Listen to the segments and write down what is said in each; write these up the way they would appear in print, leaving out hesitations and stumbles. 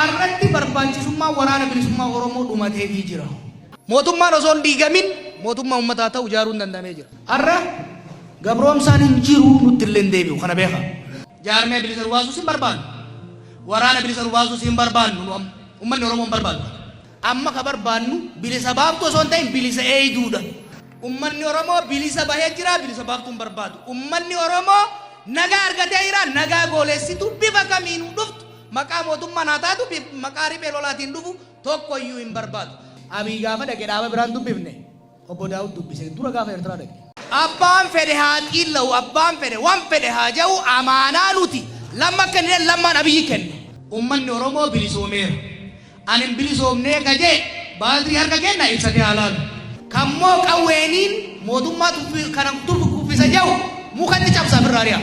arratti barbaachisummaa waraana bilisummaa Oromoo dhumatee jira. Mootummaan osoo hin diigamin mootummaa uummataa ta'u ijaaruun danda'amee jira. Arra gabroomsaan hin jiru nutti illee hin deebi'u kana beeka. Jaarmee bilisa baasuu sin barbaadu. Waraana bilisa baasuu sin barbaadu. Uummanni Oromoo hin barbaadu. Amma ka barbaadnu bilisa baaftu osoo hin ta'in bilisa eeyduudha. Uummanni Oromoo bilisa bahee jira, bilisa baaftuu hin barbaadu. Uummanni Oromoo nagaa argatee jira, nagaa gooleessitu bifa kamiinuu dhuftu maqaa mootummaan haa taatu maqaa riphee lolaatiin dhufu tokkoyyuu hin barbaadu. Abii gaafa dhaqee dhaaba biraan dubbifne obbo Daawud dubbise dura gaafa Eertiraa dhaqe. Abbaan fedhe haa xiillahu, abbaan fedhe waan fedhe haa jedhu amaanaa nuti lamma kennine lammaan Abiyyi kenne. Uummanni Oromoo bilisoomeera. Ani bilisoomnee kajee baatirii harka kenna ibsatee haalaalu. Kammoo qawweeniin mootummaa kana turfu kuffisa jedhu mukatti cabsa birraariya.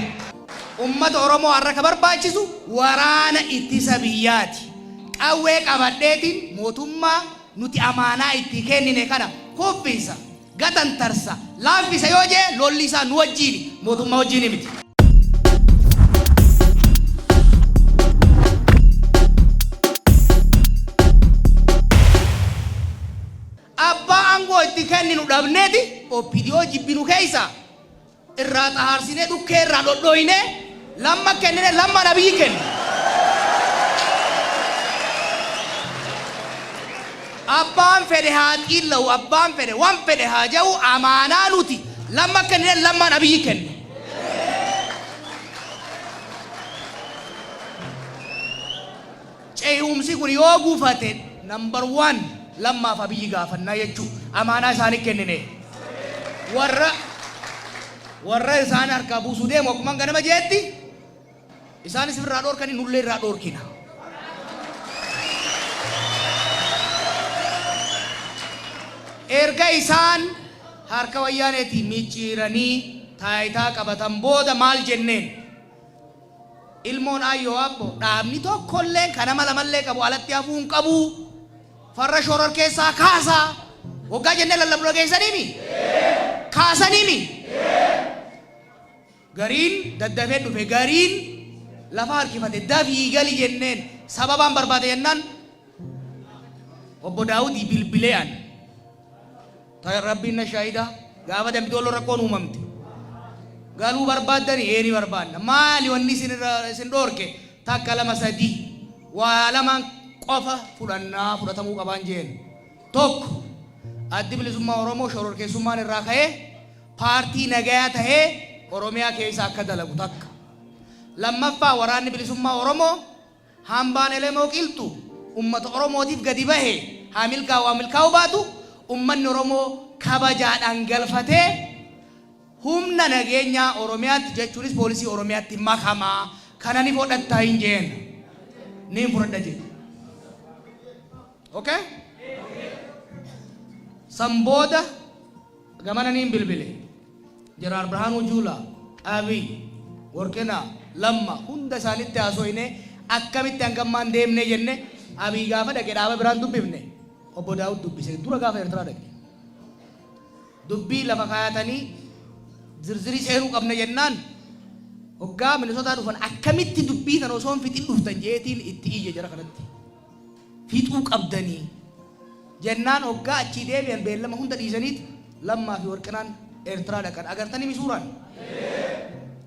Ummata Oromoo har'a ka barbaachisu waraana ittisa biyyaati. Qawwee qabadheetiin mootummaa nuti amaanaa itti kennine kana kuffisa, gatantarsa, laaffisa yoo jee lolli isaa nu wajjiini mootummaa wajjiini miti. Abbaa aangoo itti kenninu dhabneeti oppidiyoo jibbinu keessa irraa xahaarsine dhukkee irraa dhodhooyine lamma kennine lamma Abiyyi kenne. Abbaan fedhe haa xiillahu, abbaan fedhe waan fedhe haa jedhu amaanaa nuti lamma kennine lammaan Abiyyi kenne. Ce'umsi kun yoo guufate number 1 lammaaf Abiyyi gaafannaa jechuu amaanaa isaanii kennine. Warra isaan harkaa buusuu deemu akkuma ganama jeetti isaanis irraa dhoorkanii nullee irraa dhoorkina. Erga isaan harka wayyaaneetiin micciiranii taayitaa qabatan booda maal jenneen? Ilmoon ayyoo abbo dhaabni tokkollee kana malamallee qabu alatti hafuu hin qabu. Farra shoror keessaa kaasaa waggaa jennee lallabdoo keessaniimi? Kaasaniimi? Gariin daddafee dhufe gariin lafa harkifate dafii gali jenneen sababaan barbaade jennaan obbo Daawudii bilbilean ta'e rabbiin na shaahida gaafa dambi wal rakkoon uumamte galuu barbaaddanii eeni barbaadna maali wanni isin dhoorke takka lama sadii waa lamaan qofa fudhatamuu qabaan jeen. Tokko addi bilisummaa Oromoo shoror keessummaan irraa ka'ee paartii nagayaa tahee Oromiyaa keessa akka dalagu takka. Lammaffaa waraanni bilisummaa Oromoo hambaan elemoo qilxu ummata Oromootiif gadi bahe haa milkaa'u baatu ummanni Oromoo kabajaadhaan galfatee humna nageenyaa Oromiyaatti jechuunis poolisii Oromiyaatti makamaa kana ni fudhattaa hin jeen. Niin fudhadha jeen. Okay? Sambooda gamana niin bilbile. Jeneraal Birhaanuu Juulaa, Abiy, Warqinaa, Lamma hunda isaanitti haasofne akkamitti hangammaan deemnee jenne Abiy gaafa dhaqee dhaaba biraan dubbifne obbo Daawud dubbise dura gaafa Eertiraa dhaqe. Dubbii lafa kaayatanii zirzirii seenuu qabna jennaan hoggaa Minisootaa dhufan akkamitti dubbii tan osoo hin fixin dhuftan jeetiin itti iyye jara kanatti. Fixuu qabdanii jennaan hoggaa achii deebi'an beellama hunda dhiisaniiti Lammaa fi Warqinaan Eertiraa dhaqan agartanii misuuraan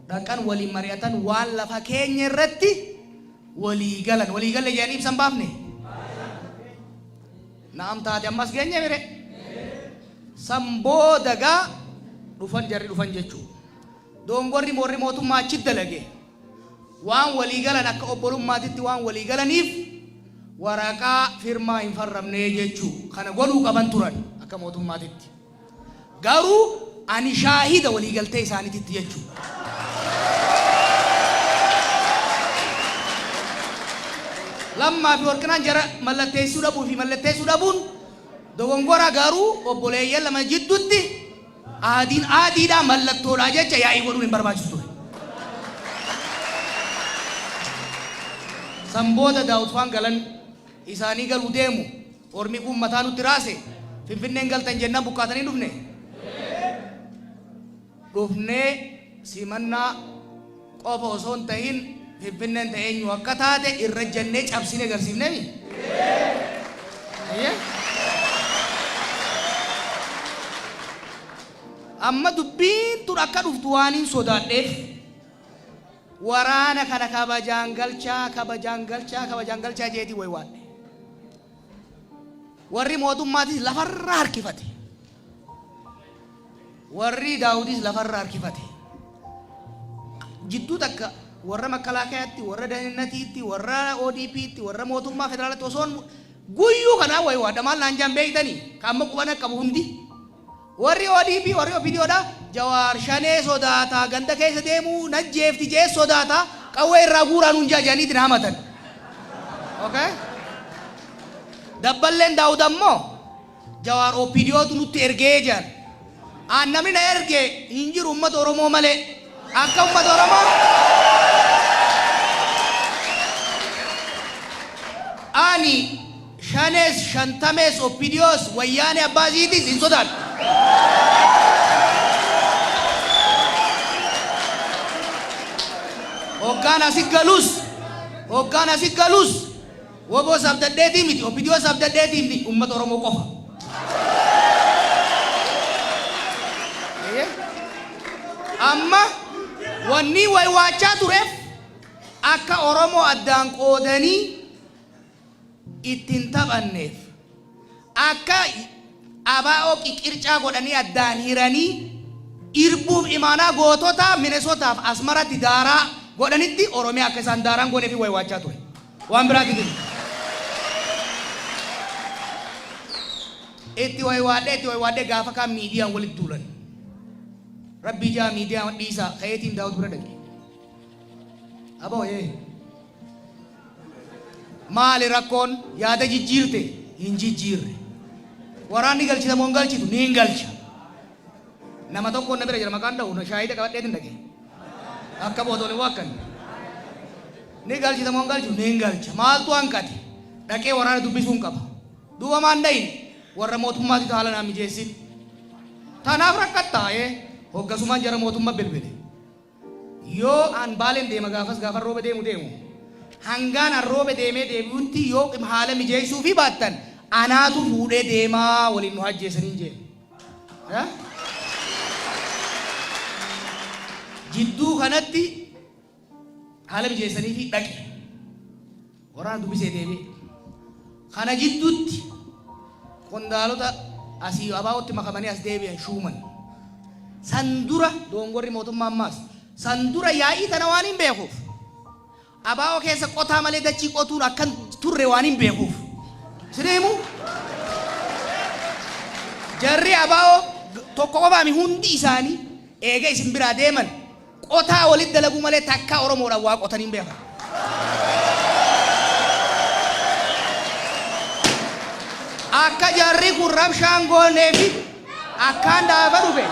dhaqan waliin mari'atan waan lafa keenya irratti walii galle jedhanii ibsan baafne. Naam taate ammas geenye mire sambooda gaa jarri dhufan jechuu dongorri morri mootummaa achi dalage waan walii galan akka obbolummaatitti waan walii galaniif waraqaa firmaa hin farramne jechuu kana godhuu qaban turan akka mootummaatitti. Garuu ani shaahida walii galtee isaaniititti jechuu. Lammaa fi Warqinaan jara mallatteessuu dhabuun dogongora garuu obboleeyyan lama jidduutti aadiidhaan mallattoodhaa jecha yaa'ii godhuun hin barbaachisu ture. Sambooda Daawud faan galan isaanii galuu deemu ormi kun mataa nutti raase Finfinneen galtan jennaan bukkaatanii dhufnee simannaa qofa osoo hin tahin Finfinneen eenyu akka taate irra jennee cabsine agarsiifneemi. Amma dubbiin tun akka dhuftu waan hin sodaadheef waraana kana kabajaan galchaa jeetii way waadhe. Warri mootummaatis lafarraa harkifate. Warri Daawudis lafarraa harkifate. Jidduu takka warra makkalaakayaatti, warra daninnatiitti, warra ODP'tti, warra mootummaa federaalaatti osoon guyyuu kanaa way waadha maal naan jaan beeytanii ka amma quban qabu hundi. Warri ODP warri OPDOdha Jawaar Shanee sodaata ganda keessa deemu najjeefti jee sodaata qawwee irraa guuraan hunjaa jaaniitti na hamatan. Okay? Dabballeen Daawud ammoo Jawaar OPDOtu nutti ergee jaan. Namni na erge hin jiru uummata Oromoo malee akka uummata Oromoo ani Shanees Shantamees OPDOs wayyaane abbaasiitis hin sodaadhu. Hoggaan asii galus woboo sabdaddeetii miti OPDO sabdaddeetii miti uummata Oromoo qofa. Amma wanni way waachaa tureef akka Oromoo addaan qoodanii ittiin taphanneef akka ABO qiqircaa godhanii addaan hiranii irbuuf imaanaa gootota Minnesotaaf Asmaratti daaraa godhanitti Oromiyaa akka isaan daaraan goonee fi way waachaa ture. Waan biraati jiru. Itti way waadhee gaafa kaan miidiyaan walitti tuulan. Rabbi jaa miidiyaa dhiisaa kayeetiin Daawud bira dhaqe. Aboo maali rakkoon yaada jijjiirte hin jijjiirre. Waraanni galchita moo hin galchitu ni hin galcha. Nama tokkoon na bira jira maqaan dha'u shaayida qabadheetiin dhaqe. Akka bootolee wakkan. Ni galchita moo hin galchitu ni hin galcha. Maaltu hanqate dhaqee waraana dubbisuun qaba. Duuba maan dhayin warra mootummaatiif haala naa mijeessin. Tanaaf rakkattaa hoggasumaan jara mootummaa bilbile. Yoo an Baaleen deema gaafa rooba deemu. Hangaan an rooba deemee deebi'utti yoo haala mijeessuu fi baattan anaatu fuudhee deemaa waliin nu hajjeessaniin jeen. Jidduu kanatti haala mijeessanii fi dhaqe. Waraana dubbisee deebi'e. Kana jidduutti qondaalota asii ABO'tti makamanii as deebi'an shuuman. Sandura dongorri mootummaa ammaas sandura yaa'ii tana waan hin beekuuf. ABO keessa qotaa malee dachii qotuun akkan turre waan hin beekuuf. Sideemu jarri ABO tokko qofaami hundi isaanii eega isin biraa deeman qotaa walitti dalagu malee takka Oromoodhaan waa qotanii hin beekan. Akka jarri kun rabshaan goonee fi akkaan daafa dhufe.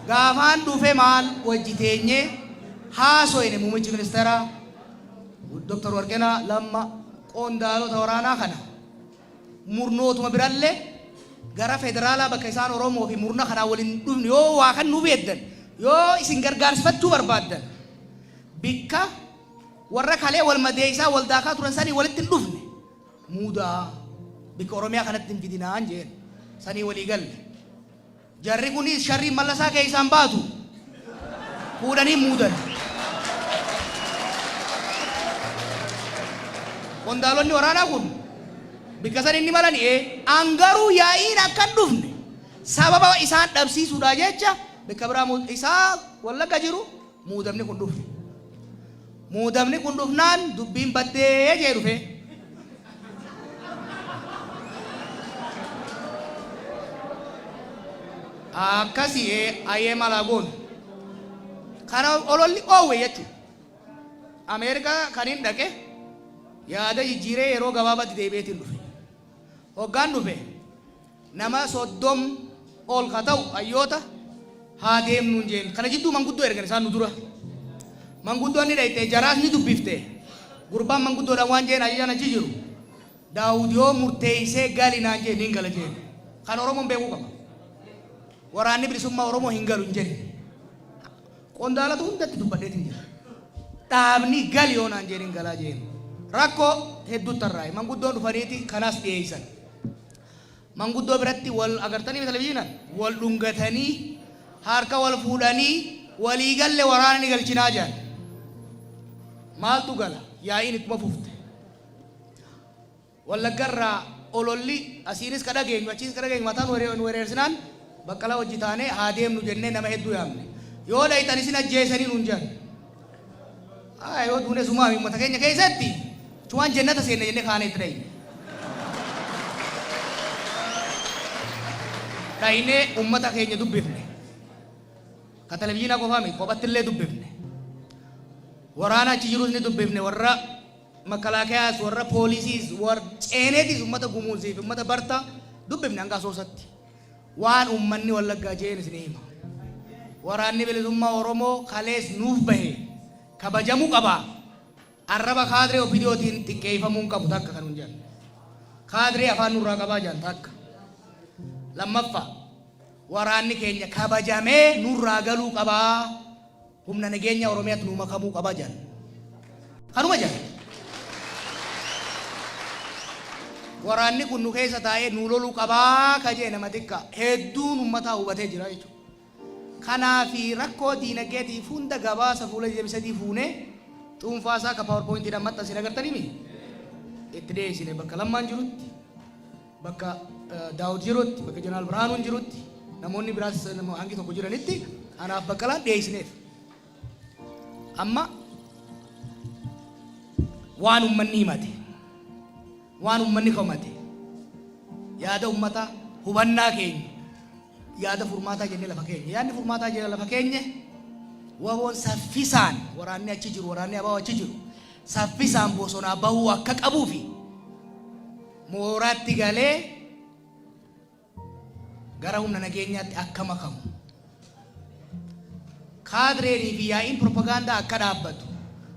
Gaafaan dhufe maal wajji teenyee haasoyne muummichi ministeeraa Dr. Warqinaa Lammaa qondaalota waraanaa kana murnootuma birallee gara federaalaa bakka isaan Oromoo fi murna kanaa waliin dhufne yoo waa kan nu beeddan yoo isin gargaarsifachuu barbaaddan bikka warra kalee wal madeessaa wal daakaa turan sanii walitti hin dhufne muudaa bikka Oromiyaa kanatti hin fidinaan jeen sanii walii galle. Jarri kunis sharri mallasaa keessaan baatu fuudhanii muudan. Qondaalonni waraanaa kun bikka san inni malan angaruu yaa'iin akkan dhufne sababa isaan dhabsiisuudha jecha bikka biraa isaa Wallagga jiru muudamni kun dhufe. Muudamni kun dhufnaan dubbiin baddee jee dhufe. Akkasii ayee malaagoon kana ololli oowwe jechuudha. Ameerikaa kan hin dhaqe yaada jijjiiree yeroo gabaabaatti deebi'eetiin dhufe. Hoggaan dhufe nama 30 ol ka ta'u hayyoota haa deemnuun jeen. Kana jidduu manguddoo ergan isaan nu dura. Manguddoon ni dhayte jaraas ni dubbifte. Gurbaan manguddoodhaan waan jeen ayyaan achi jiru. Daawud yoo murteessee gali naan jeen hin gala jeen. Kan Oromoon beekuu qaba. Waraanni bilisummaa Oromoo hin galu hin jedhe. qondaalatu hundatti dubbadheetiin jira. Dhaabni gali yoonaan jedhin galaa jeen. Rakkoo hedduu tarraa'e manguddoon dhufaniiti kanaas dhiyeessan. Manguddoo biratti wal agartanii televizyiinaan wal dhungatanii harka wal fuudhanii walii galle waraana ni galchinaa jiran. Maaltu gala yaa'iin ittuma fufte. Wallaggarraa ololli asiinis ka dhageenyu achiis ka dhageenyu mataan wereersinaan baqqala hojii taanee haa deemnu jennee nama hedduu yaamne. Yoo dhaytan isin ajjeesanii nuun jedhan. Yoo duune sumaa uummata keenya keessatti cumaan jennata seenne jennee kaanee itti dhayne. Dhaynee uummata keenya dubbifne. Ka televizyiinaa qofaa miti kophatti illee dubbifne. Waraana achi jirus ni dubbifne warra makalaakayaas warra poolisiis warra ceeneetis uummata gumuusiif uummata barta dubbifne hanga soosatti. Waan uummanni Wallaggaa jeen isin hima. Waraanni bilisummaa Oromoo kalees nuuf bahe kabajamuu qaba. Arraba kaadree ofiidootiin xiqqeeffamuu qabu takka kan hin jennu. Kaadree afaan nurraa qabaa jaan takka. Lammaffaa waraanni keenya kabajamee nurraa galuu qabaa. Humna nageenya Oromiyaatti nu makamuu qabaa jaan. Kanuma jaan. Waraanni kun nu keessa taa'ee nu loluu qabaa ka jee nama xiqqa hedduun uummataa hubatee jira jechuudha. Kanaafi rakkoo diinagdeetiif hunda gabaasa fuula deebisadii fuunee xuunfaasaa ka PowerPointiidhaan maxxansine agartanii mi? Itti dhiyeessine bakka Lammaan jirutti, bakka Daawud jirutti, bakka Jeneraal Birhaanuun jirutti, namoonni biraas hangi tokko jiranitti anaaf Baqqalaan dhiyeessineef. Amma waan uummanni himate, waan uummanni komate, yaada uummataa hubannaa keenya. Yaada furmaataa jennee lafa keenya. Yaadni furmaataa jennee lafa keenya waboon saffisaan waraanni achi jiru waraanni abaa achi jiru saffisaan bosonaa bahuu akka qabuu fi mooraatti galee gara humna nageenyaatti akka makamu. Kaadreenii fi yaa'iin propagaandaa akka dhaabbatu.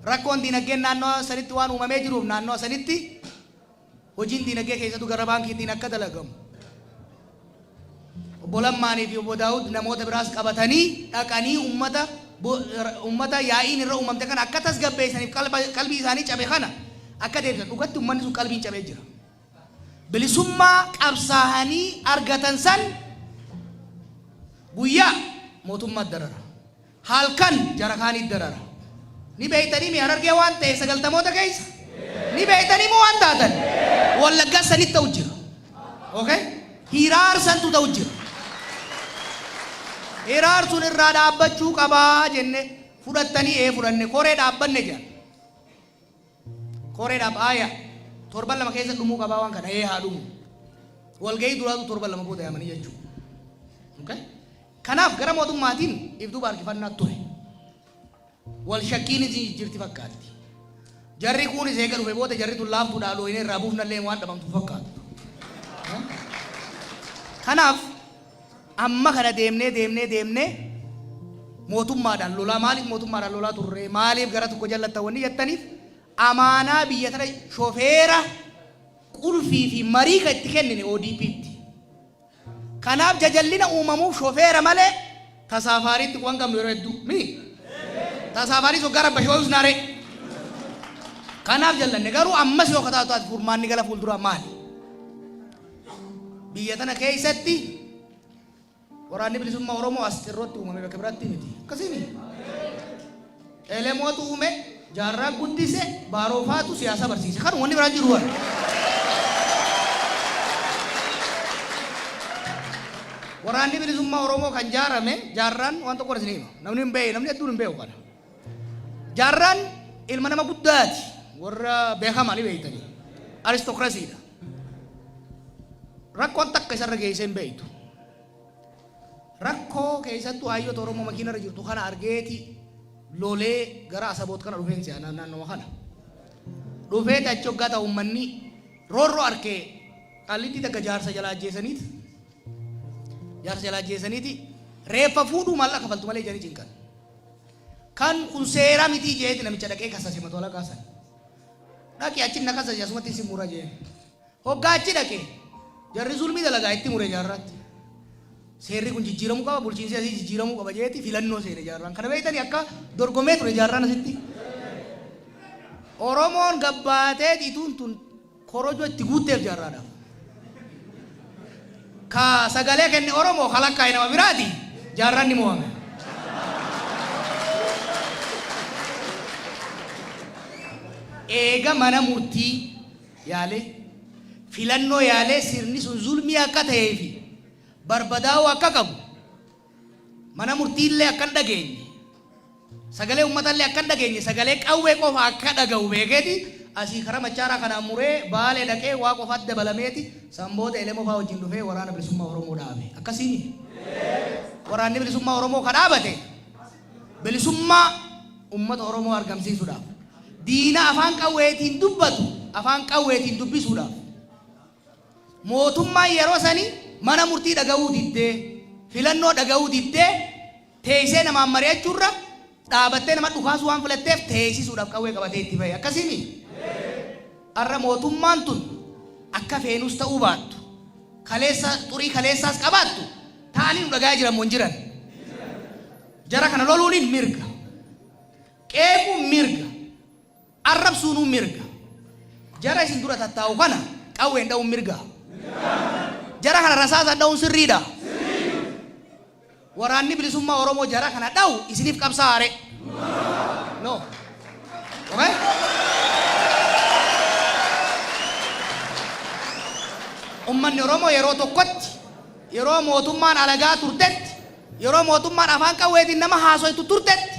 Rakkoon diinagdeen naannoo sanitti waan uumamee jiruuf naannoo sanitti hojiin diinagdee keessattuu gara baankiitiin akka dalagamu. Obbo Lammaanii fi Obbo Daawud namoota biraas qabatanii dhaqanii uummata yaa'iin irra uumamte kana akka tasgabbeessaniif qalbii isaanii cabe kana akka deebisan dhugatti uummanni sun qalbiin cabee jira. Bilisummaa qabsaa'anii argatan san guyyaa mootummaa darara. Halkan jara kaanii darara. Ni beeytanii mi Harargee waan ta'e 90moota keessa? Ni beeytanii moo waan taatan? Wallaggaa sanitti ta'u jira. Okay? Hiraar santu ta'u jira. Hiraar sun irraa dhaabbachuu qabaa jenne fudhattanii fudhanne koree dhaabbanne jedhan. Koree dhaabaya torban lama keessa dhumuu qabaa waan kana haa dhumu. Walgahii duraatu torban lama booda yaamanii jechuudha. Okay? Kanaaf gara mootummaatiin ibduu baarkifannaa ture. Wal shakkiin jirti fakkaatti. Jarri kunis eega dhufe booda jarri tun laaftuudhaa looyinee irraa buufnallee waan dhabamtu fakkaatu. Kanaaf amma kana deemnee mootummaadhaan lolaa maaliif mootummaadhaan lolaa turre maaliif gara tokko jallattawwanni jettaniif amaanaa biyya tana shofeera qulfii fi marii ka itti kennine ODP'tti. Kanaaf jajallina uumamuuf shofeera malee tasaafaariitti waan qabnu yeroo hedduu mi tasaafarii so gara bashoo usnaare. Kanaaf jallanne garuu ammas yoo kataatu ati furmaanni gala fuulduraa maali? Biyya tana keessatti waraanni bilisummaa Oromoo asirratti uumame bakka biraatti miti. Akkasii Elemootu uume jaarraa guddise baaroofaatu siyaasa barsiise. Kan wanni biraa jiru wara. Waraanni bilisummaa Oromoo kan jaarame jaarraan waan tokko isin hima. Namni hin beeku namni hedduun hin beeku kana. Jaarraan ilma nama guddaati. Warra beekamaa ni beektanii. Aristokrasiidha. Rakkoon takka isarra geessee hin beektu. Rakkoo keessattuu hayyoota Oromoo makiinarra jirtu kana argeeti lolee gara Asaboot kana dhufeensi naannoo kana. Dhufeeti achi hoggaa ta'u uummanni roorroo arkee qallitti takka jaarsa jalaa ajjeesaniiti. Jaarsa jalaa ajjeesaniiti reeffa fuudhuu mallaqa kafaltu malee jedhanii cinqan. Kan kun seera mitii jeeti namicha dhaqee kasase matoola kaasan. Dhaqee achi na kasase asumatti isin mura jeen. Hoggaa achi dhaqee jarri zulmii dalagaa itti mure jaarratti. seerri kun jijjiiramuu qaba bulchiinsi asii jijjiiramuu qaba jeeti filannoo seera jaarraan kana beektanii akka dorgomee ture jaarraan asitti Oromoon gabbaatee ituun tun korojoo itti guutteef jaarraadhaaf ka sagalee kenne Oromoo kalakkaa'e nama biraati jaarraan ni mo'ame eega mana murtii yaale filannoo yaale sirni sun zulmii akka ta'eefi barbadaa'uu akka qabu mana murtiillee akka hin dhageenye sagalee uummatallee akka hin dhageenye sagalee qawwee qofa akka dhaga'u beekeeti asii karaa machaaraa kanaan muree baalee dhaqee waa qofaatti dabalameeti sanboota elemoo fa'aa wajjin dhufee waraana bilisummaa Oromoo dhaabe akkasiini waraanni bilisummaa Oromoo ka dhaabate bilisummaa uummata Oromoo argamsiisuudhaaf diina afaan qawweetiin dubbatu afaan qawweetiin dubbisuudhaaf mootummaan yeroo sanii mana murtii dhaga'uu diddee filannoo dhaga'uu diddee teessee namaan mari'achuurra dhaabattee nama dhukaasuu waan filatteef teessisuudhaaf qawwee qabatee itti fayyadamu akkasiini arra mootummaan tun akka feenus ta'uu baattu kaleessa xurii kaleessaas qabaattu ta'anii nu dhagaa jiran moo jiran jara kana loluuniin mirga qeequun mirga arrabsuun mirga jara isin dura tattaa'u kana qawween dha'uun mirga jara kana rasaasaan dha'uun sirriidha waraanni bilisummaa Oromoo jara kana dha'u isiniif qabsaa'are no okay ummanni Oromoo yeroo tokkotti yeroo mootummaan alagaa turtetti yeroo mootummaan afaan qawweetiin nama haasoitu turtetti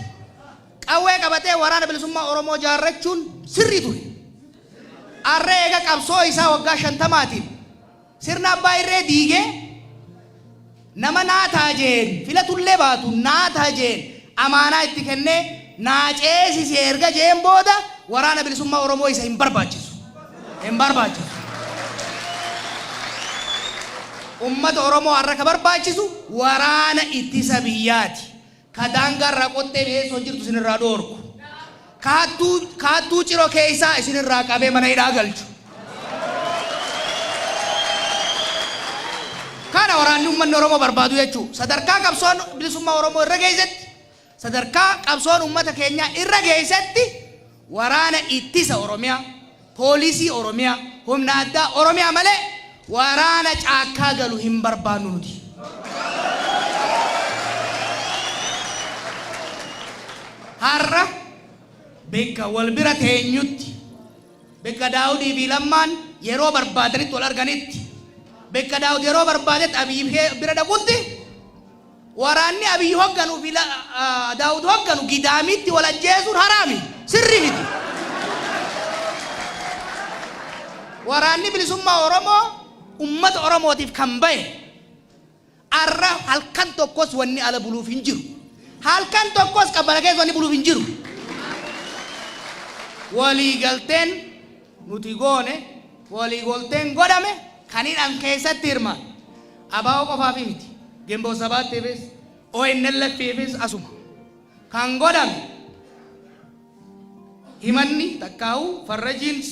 qawwee qabatee waraana bilisummaa Oromoo jaarrachuun sirrii ture arree eega qabsoo isaa waggaa 50tiin sirna abbaa irree diigee nama naataa jeen filatullee baatu naataa jeen amaanaa itti kennee naaceesisee erga jeen booda waraana bilisummaa Oromoo isa hin barbaachisu ummata Oromoo har'a ka barbaachisu waraana ittisa biyyaati ka daangarra qottee beesoo jirtu isinirraa dhoorku kaattuu ciroo keessaa isinirraa qabee mana hidhaa galchu kana waraanni ummanni Oromoo barbaadu jechuu sadarkaa qabsoon bilisummaa Oromoo irra geessetti sadarkaa qabsoon ummata keenyaa irra geessetti waraana ittisa Oromiyaa poolisii Oromiyaa humna addaa Oromiyaa malee waraana caakkaa galu hin barbaannu nuti har'a bekka wal bira teenyutti bekka Daawudii fi Lammaan yeroo barbaadanitti wal arganitti bekka Daawud yeroo barbaadetti Abiyyi bira dhaqutti waraanni Abiyyi hogganu fi Daawud hogganu gidaamitti wal ajjeesuun haraami sirri miti waraanni bilisummaa Oromoo ummata Oromootiif kan bahe arra halkan tokkos wanni ala buluuf hin jiru halkan tokkos qabbana keessa wanni buluuf hin jiru waliigalteen nuti goone waliigalteen godhame kaniidhaan keessatti hirmaan abaa'oo qofaaf miti Gemboo Sabaattiifis ONLF'ifis asuma kan godhame himanni takkaa'u farrajiin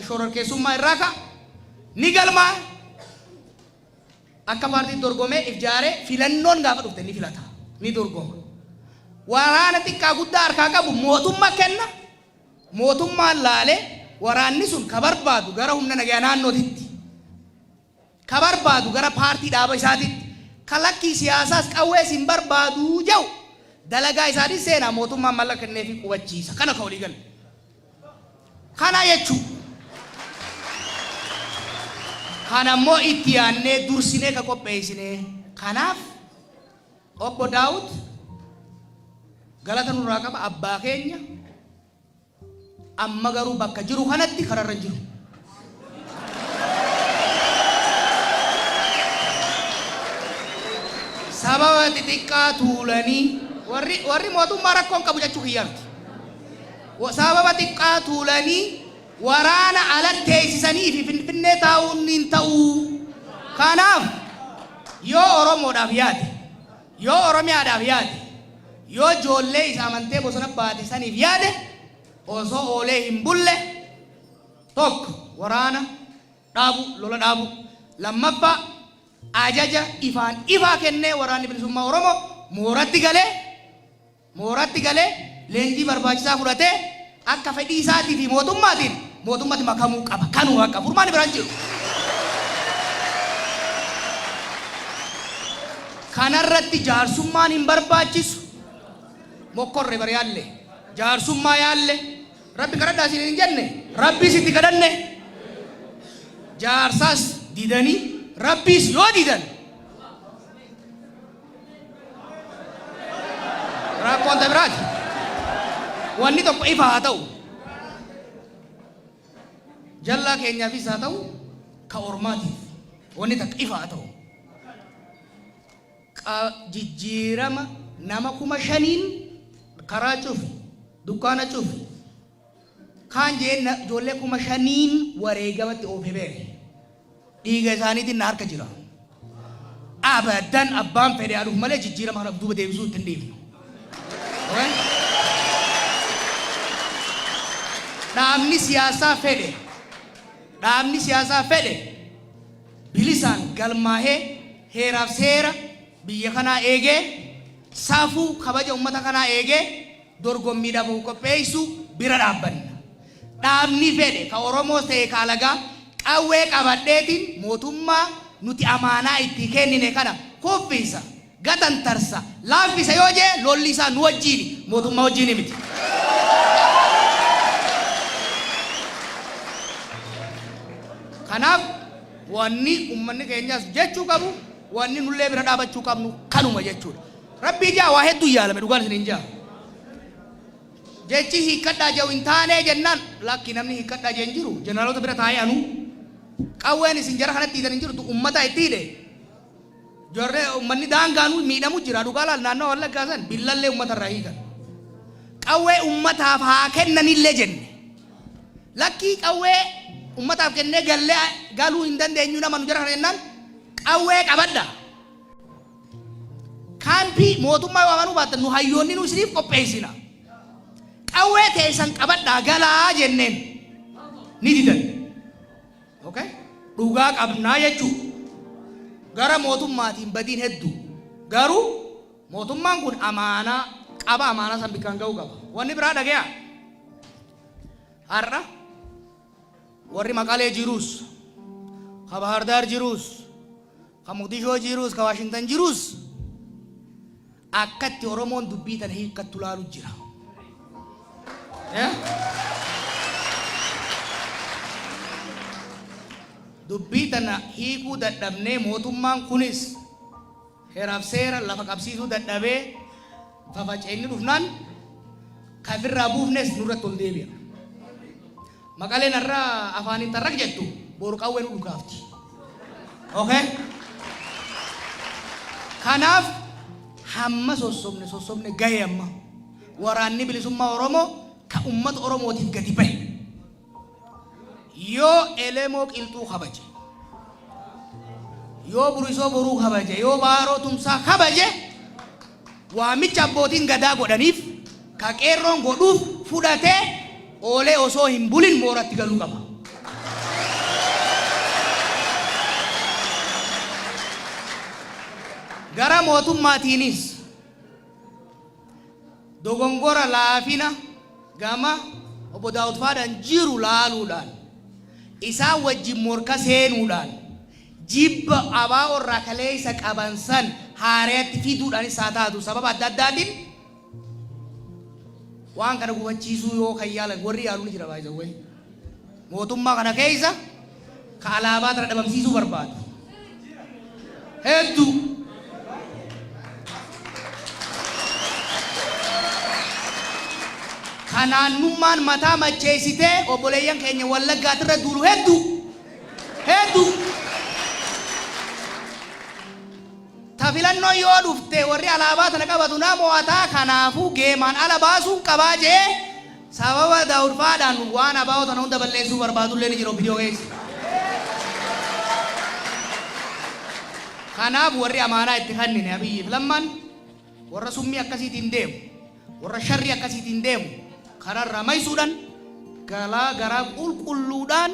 shororkeessummaa irraa ka'a ni galmaa akka paartiin dorgomee ijaaree filannoon gaafa dhufte ni filata ni dorgoma waraana xiqqaa guddaa harkaa qabu mootummaa kenna mootummaan laalee waraanni sun ka barbaadu gara humna nagaa naannootitti ka barbaadu gara paartii dhaaba isaatitti kalakkii siyaasaas qawwees hin barbaadu jedhu dalagaa isaatiin seenaa mootummaan mallaqa kenneefi qubachiisa kana ka walii galu kana jechuu kanammoo itti yaannee dursinee ka qopheessinee kanaaf obbo Daawud galata nurraa qaba abbaa keenya amma garuu bakka jiru kanatti kararra jiru sababa xixiqqaa tuulanii warri mootummaa rakkoon qabu jechuu kiyyaamti sababa xiqqaa tuulanii waraana alatti teessisanii fi finfinnee taa'uun hin ta'u kanaaf yoo Oromoodhaaf yaade yoo Oromiyaadhaaf yaade yoo ijoollee isa amantee bosona baate saniif yaade osoo oolee hin bulle tokko waraana dhaabu lola dhaabu lammaffaa ajaja ifaan ifaa kennee waraanni bilisummaa Oromoo mooratti galee leenjii barbaachisaa fudhatee akka fedhii isaatii fi mootummaatti makamuu qaba. Kanuu akka furmaanni biraan jiru. Kanarratti jaarsummaan hin barbaachisu. Mokkorre bari yaalle jaarsummaa yaalle rabbi kadhadhaa isin hin jenne rabbi sitti kadhanne jaarsaas didanii rabbiis yoo didan rakkoon biraati. Wanni tokko ifa haa ta'u jallaa keenyaafis haa ta'u ka ormaatiif wanni takka ifa haa ta'u jijjiirama nama 5,000 karaa cufu dukkaana cufu kaan jeen ijoollee 5,000 wareegamatti oofee beere dhiiga isaaniitiin na harka jira. Abadan abbaan fedhe aduuf malee jijjiirama kana duuba deebisuu ittiin dhiifnu. Dhaabni siyaasaa fedhe bilisaan galmaahee heeraaf seera biyya kanaa eegee safuu kabaja ummata kanaa eegee dorgommiidhaaf qopheessu bira dhaabbanna. Dhaabni fedhe ka Oromoos ta'e ka alagaa qawwee qabadheetiin mootummaa nuti amaanaa itti kennine kana kuffisa gatantarsa laaffisa yoo jee lolli isaa nu wajjiini mootummaa wajjiini miti. Kanaaf wanni ummanni keenyaas jechuu qabu wanni nullee bira dhaabachuu qabnu kanuma jechuudha. Rabbii jaa waa hedduu yaalame dhugaan isin hin jaa. Jechi hiikkadhaa jiru hin taane jennaan lakki namni hiikkadhaa jeen jiru jeneraalota bira taa'ee anu qawween isin jara kanatti hiitan hin jiru ummata itti hidhe. Jorree ummanni daangaanuu miidhamu jira dhugaa laal naannoo Wallaggaa san billallee ummata irraa hiikan. Qawwee ummataaf haa kennanillee jenne. Lakki qawwee ummataaf kennee galuu hin dandeenyu nama nu jara kana jennaan qawwee qabadha. Kaampii mootummaa yoo amanuu baattan nu hayyoonni nu isiniif qopheessina. Qawwee teessan qabadhaa galaa jenneen ni didan. Okay? Dhugaa qabnaa jechuudha. Gara mootummaatiin badiin hedduu. Garuu mootummaan kun amaanaa qaba amaanaa san bikkaan ga'uu qaba. Wanni biraa dhagaya. Har'a warri Maqalee jirus, ka Bahar Dar jirus, ka Mogadishoo jirus, ka Washington jirus akkatti Oromoon dubbii tana hiikkattu laalu jira. Dubbii tana hiikuu dadhabnee mootummaan kunis heeraaf seera lafa qabsiisuu dadhabee fafaceenni dhufnaan kafirraa buufnes nurratti ol deebi'a. Maqaleen irraa afaaniin tarrak jettu boru qawwee nu dhugaafti. Okay? Kanaaf hamma sossobne gahee amma waraanni bilisummaa Oromoo ka ummata Oromootiin gadi bahe yoo elemoo qilxuu kabaje yoo burisoo boruu kabaje yoo baaroo tumsaa kabaje waamicha abbootiin gadaa godhaniif ka qeerroon godhuuf fudhatee oolee osoo hin bulin mooratti galuu qaba. Gara mootummaatiinis dogongora laafina gama obbo Daawud Faadaan jiru laaluudhaan isaan wajjin morka seenuudhaan jibba abaa irraa kaleessa qaban san haareetti fiduudhaan isaa taatu sababa adda addaatiin waan kana gufachiisuu yoo kan yaalan warri yaaluu ni jira baay'ee. Mootummaa kana keessa ka alaabaa tana dhabamsiisuu barbaadu hedduu. Kanaanummaan mataa macheessitee obboleeyyan keenya Wallaggaatti irra duulu hedduu. Tafilannoo yoo dhufte warri alaabaa tana qabatu naa mo'ataa kanaafuu geemaan ala baasuun qabaa jee sababa Daawud Faadaan waan abaa tana hunda balleessuu barbaadullee ni jira viidiyoo keessa. Kanaaf warri amaanaa itti kennine Abiyyiif lamman warra summii akkasiitiin deemu warra sharrii akkasiitiin deemu kararraa maysuudhaan garaa qulqulluudhaan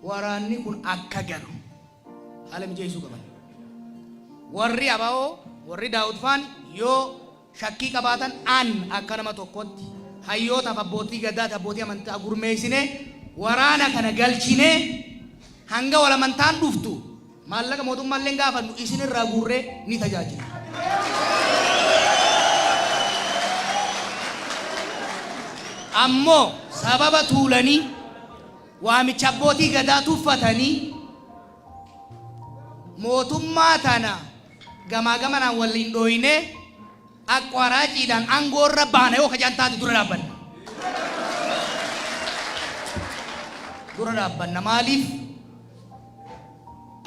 waraanni kun akka galu haala mijeessuu qaban. warri abao warri Daawud faan yoo shakkii qabaatan an akka nama tokkotti hayyoota abbootii gadaa abbootii amantaa gurmeessine waraana kana galchine hanga wal amantaan dhuftu maallaqa mootummaallee gaafannu isinirraa guurree ni tajaajila. Ammoo sababa tuulanii waamicha abbootii gadaa tuffatanii mootummaa tana gamaa gamanaan waliin dhooyne akka waraaciidhaan aangoorra baana yoo kajaan taate dura dhaabbanna. Dura dhaabbanna maaliif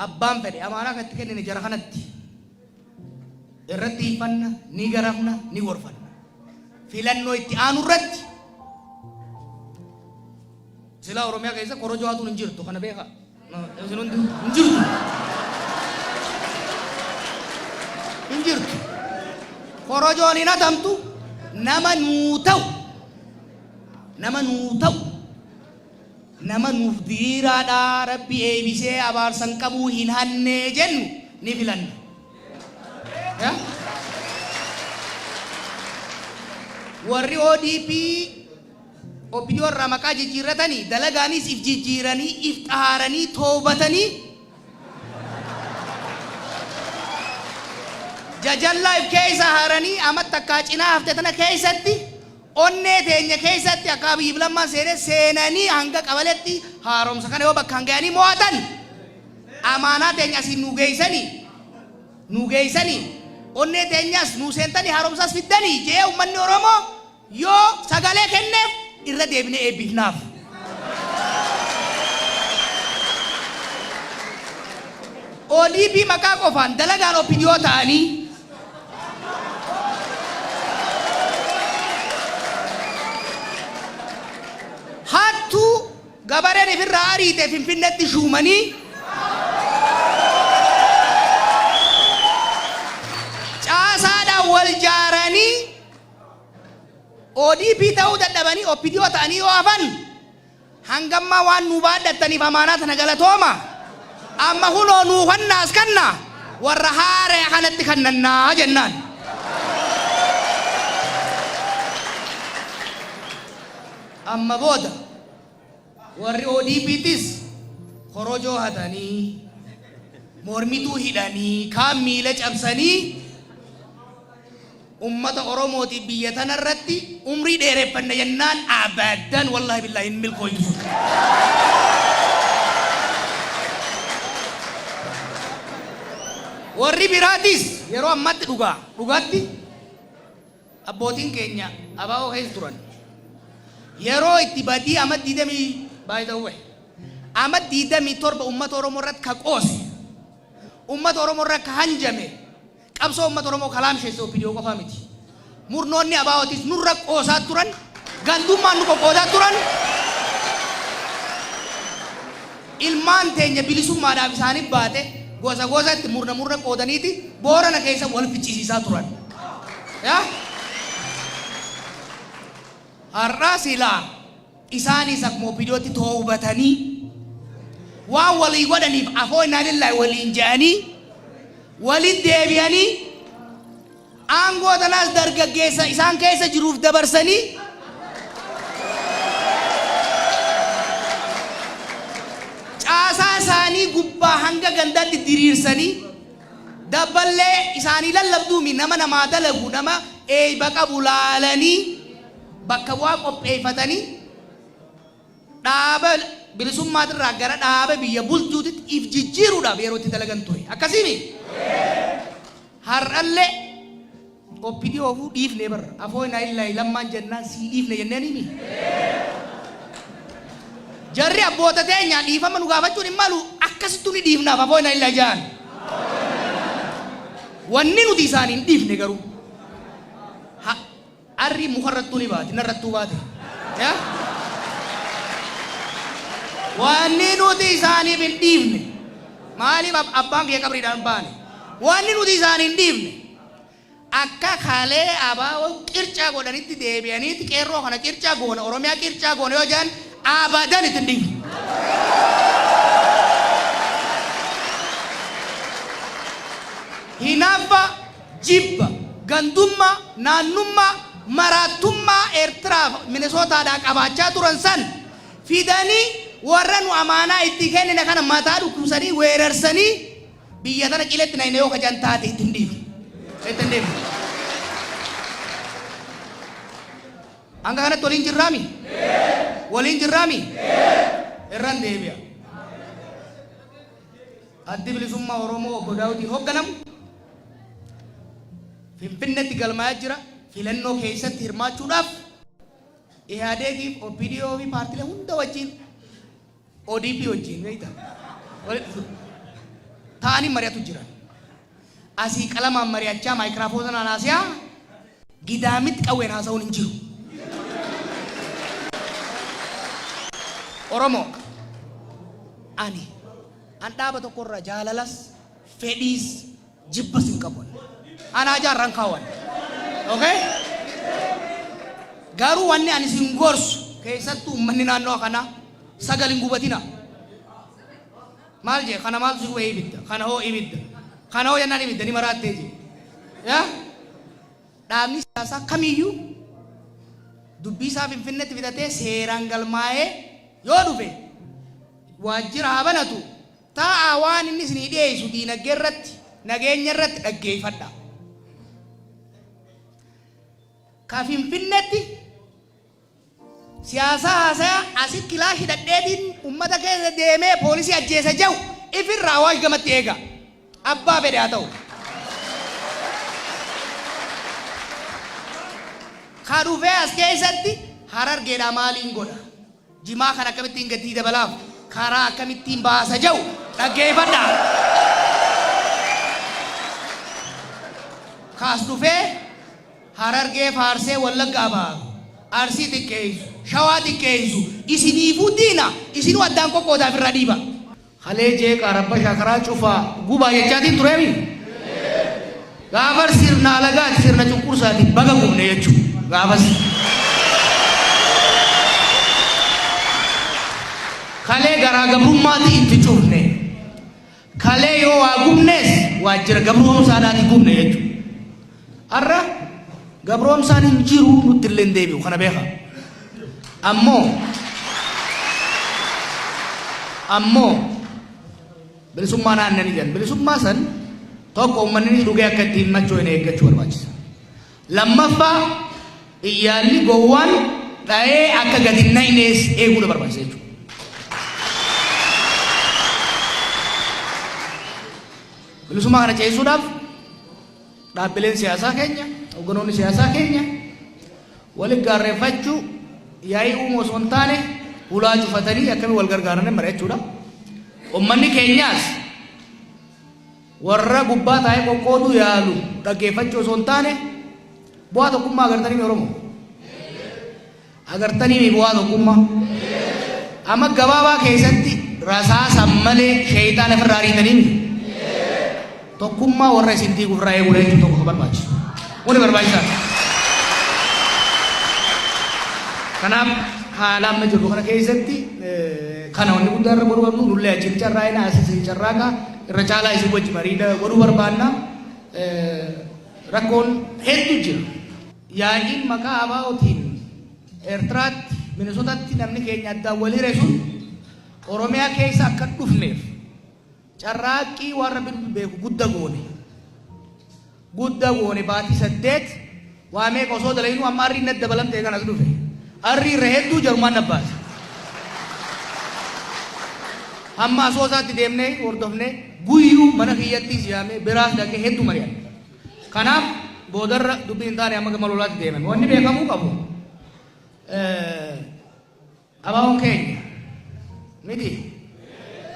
abbaan fedhe amaanaa katti kennine jara kanatti irratti hiifanna ni garafna ni gorfanna filannoo itti aanu irratti sila Oromiyaa keessa korojoo haatuun hin jirtu kana beeka hin jirtu hin jirtu korojoon hin hatamtu nama nuu ta'u nama nuuf diriiraadhaa rabbi eebisee abaarsan qabuu hin hannee jennu ni filanna. Warri ODP opinion irraa maqaa jijjiirratanii dalagaanis if jijjiiranii if xaaranii toobatanii jajallaa if keessa haaranii amma takkaa cinaa hafte tana keessatti onnee teenya keessatti akka Abiyyi Lammaan seenanii hanga qabaletti haaromsa kana yoo bakka hangayanii mo'atan amaanaa teenya asiin nu geeysanii onnee teenyas nu seentanii haaromsas fiddanii jee ummanni Oromoo yoo sagalee kenneef irra deebine eebbifnaaf. ODP maqaa qofaan dalagaan opiniyoo ta'anii hattuu gabareen ifirraa ariite Finfinneetti shuumanii caasaadhaan wal jaaranii ODP ta'uu dadhabanii opiniyoo ta'anii yoo hafan hangammaa waan nu baadhattaniif amaanaa tana galatooma amma hunoo nuufannaas kanna warra haaree kanatti kannannaa jennaan. Amma booda warri ODP'tis korojoo hatanii mormituu hidhanii kaan miila cabsanii ummata Oromooti biyya tanarratti umrii dheereffanna jennaan abadan wallahi billahi hin milkooytu. Warri biraatis yeroo ammatti dhugaatti abbootiin keenya abaa'oo keessa turan yeroo itti badii amma 20 baay'ee amma 27 ummata Oromoo irratti ka qoose ummata Oromoo irratti ka hanjame qabsoo ummata Oromoo kalaamsheesse opiniyoo qofaa miti murnoonni abaa'ootis nurra qoosaa turan gandummaan nu qoqqoodaa turan ilmaan teenya bilisummaadhaaf isaaniif baate gosa gosatti murna qoodaniiti Boorana keessa wal ficcisiisaa turan. Har'aa silaa isaanis akkuma opiniyootti toobatanii waan walii godhaniif afoo innaa lillahi waliin je'anii walit deebi'anii aangoo tanaas dargaggeessa isaan keessa jiruuf dabarsanii caasaa isaanii gubbaa hanga gandaatti diriirsanii dabballee isaanii lallabduumi nama namaa dalagu nama eeyba qabu laalanii bakka bu'aa qopheeffatanii dhaaba bilisummaatirraa gara dhaaba biyya bulchuutitti if jijjiiruudhaaf yeroo itti dalagan ture akkasiimi har'allee opiniyoo ofuu dhiifne barra afoo innaa lillahi lammaan jennaan sii dhiifne jenneeniimi jarri abboota teenyaa dhiifama nu gaafachuun hin malu akkasittuu ni dhiifnaaf afoo innaa lillahi jaan wanni nuti isaaniin dhiifne garuu arri mukarrattuu ni baate narrattuu baate wanni nuti isaaniif hin dhiifne maaliif abbaan kee qabriidhaan baane wanni nuti isaaniin dhiifne akka kalee abaa'oo qircaa godhanitti deebi'aniiti qeerroo kana qircaa goona Oromiyaa qircaa goona yoo jedhan abadan itti hin dhiifne. hinafa, jibba, gandumma, naannumma, maratumma Eertiraa Minisootaadhaa qabaachaa turan san fidanii warra nu amaanaa itti kennine kana mataa dhukkubsanii weerarsanii biyya tana qiletti nayne yoo kajan taate ittiin dhiibu. Ittiin dhiibu. Hanga kanatti waliin jirraami? Waliin jirraami? Irraan deebi'a. Addi bilisummaa Oromoo obbo Daawudii hoogganamu Finfinneetti galmaa'aa jira. Filannoo keessatti hirmaachuudhaaf Ihaadegiif OPDO fi paartiilee hunda wajjin ODP wajjin beektaa ta'anii mari'atu jiran. Asii qalamaan mari'achaa maayikiraafoonii naasiyaa gidaamitti qawween haasa'uun hin jiru. Oromoo ani an dhaaba tokkorra jaalalas fedhiis jibbas hin qabu. Anaa jaarran kaawwan. Okay? Garuu wanni ani sin gorsu keessattuu uummanni naannoo kana sagal hin gubatina. Maal jee kana maal si gubee ibidda kana hoo ibidda kana hoo yennaan ibidda ni maraattee jee. Yaa dhaabni siyaasaa kamiyyuu dubbii isaa Finfinneetti fidatee seeraan galmaa'ee yoo dhufe waajjira haa banatu taa'aa waan inni isinii dhiyeessu diinagdee irratti nageenya irratti dhaggeeffadha. Ka Finfinneetti siyaasa haasaa asii kilaashi dhadheetiin uummata keessa deemee poolisii ajjeesa jiru ifirraa waan gamatti eega abbaa fedhe haa ta'u. Ka dhufee as keessatti Harargeedhaa maaliin godha jimaa kan akkamittiin gatii dabalaaf karaa akkamittiin baasa jiru dhaggeeffadha. Kaas dhufee Harargee faarsee Wallaggaa ba'a Arsii xiqqeessu Shawaa xiqqeessu isiniifuu diina isinuu addaan qoqqoodaaf irra dhiiba. Halee jeeqaa rabba shakaraa cufaa gubaa jechaatiin tureemi. Gaafar sirna alagaati sirna cunqursaati baga gubne jechuudha. Gaafas kalee garaa gabrummaati itti cufne kalee yoo waa gubnees waajjira gabroomsaadhaati gubne jechuudha. Har'a gabroomsaan hin jiru nutti illee deebi'u kana beeka. Ammoo bilisummaa naannanii jedhan bilisummaa san tokko uummanni dhugee akka ittiin machoon eeggachuu barbaachisa. Lammaffaa iyyaalli gowwaan dha'ee akka gadi hin naqnees eeguudha barbaachisa jechuudha. Bilisummaa kana ceesisuudhaaf dhaabbileen siyaasaa keenya hogganoonni siyaasaa keenya waliin gaarreeffachuu yaa'ii uumuu osoo hin taane ulaa cufatanii akkamiin wal gargaaran mari'achuudha. Uummanni keenyaas warra gubbaa taa'ee qoqqooduu yaalu dhaggeeffachuu osoo hin taane bu'aa tokkummaa agartanii Oromoo agartanii bu'aa tokkummaa amma gabaabaa keessatti rasaasan malee sheeyitaan ofirraa ariitanii tokkummaa warra isin diiguuf irraa eeguu jechuun tokko barbaachisu. Wani barbaachisaadha. Kanaaf haala amma jirru kana keessatti kana wanni guddaa irra godhuu qabnu nullee achiin carraa'ina asiin carraaqa irra caalaa isin wajji mariidha godhuu barbaanna. Rakkoon hedduu jira. Yaa'iin maqaa abaa'ootiin Eertiraatti Minisootaatti namni keenya addaan walii reesuun Oromiyaa keessa akka dhufneef carraaqqii warra beeku guddaa goone baatii 8 waa meeqa osoo dalaginuu amma arriin natti dabalamtee kanas dhufe arrii irra hedduu jarumaan abbaase amma asoosaatti deemnee hordofnee guyyuu mana kiyyattii siyaamee biraas dhaqee hedduu mari'an. Kanaaf boodarra dubbiin taane amma gama lolaatti deeman wanni beekamuu qabu abaa'oon keenya miti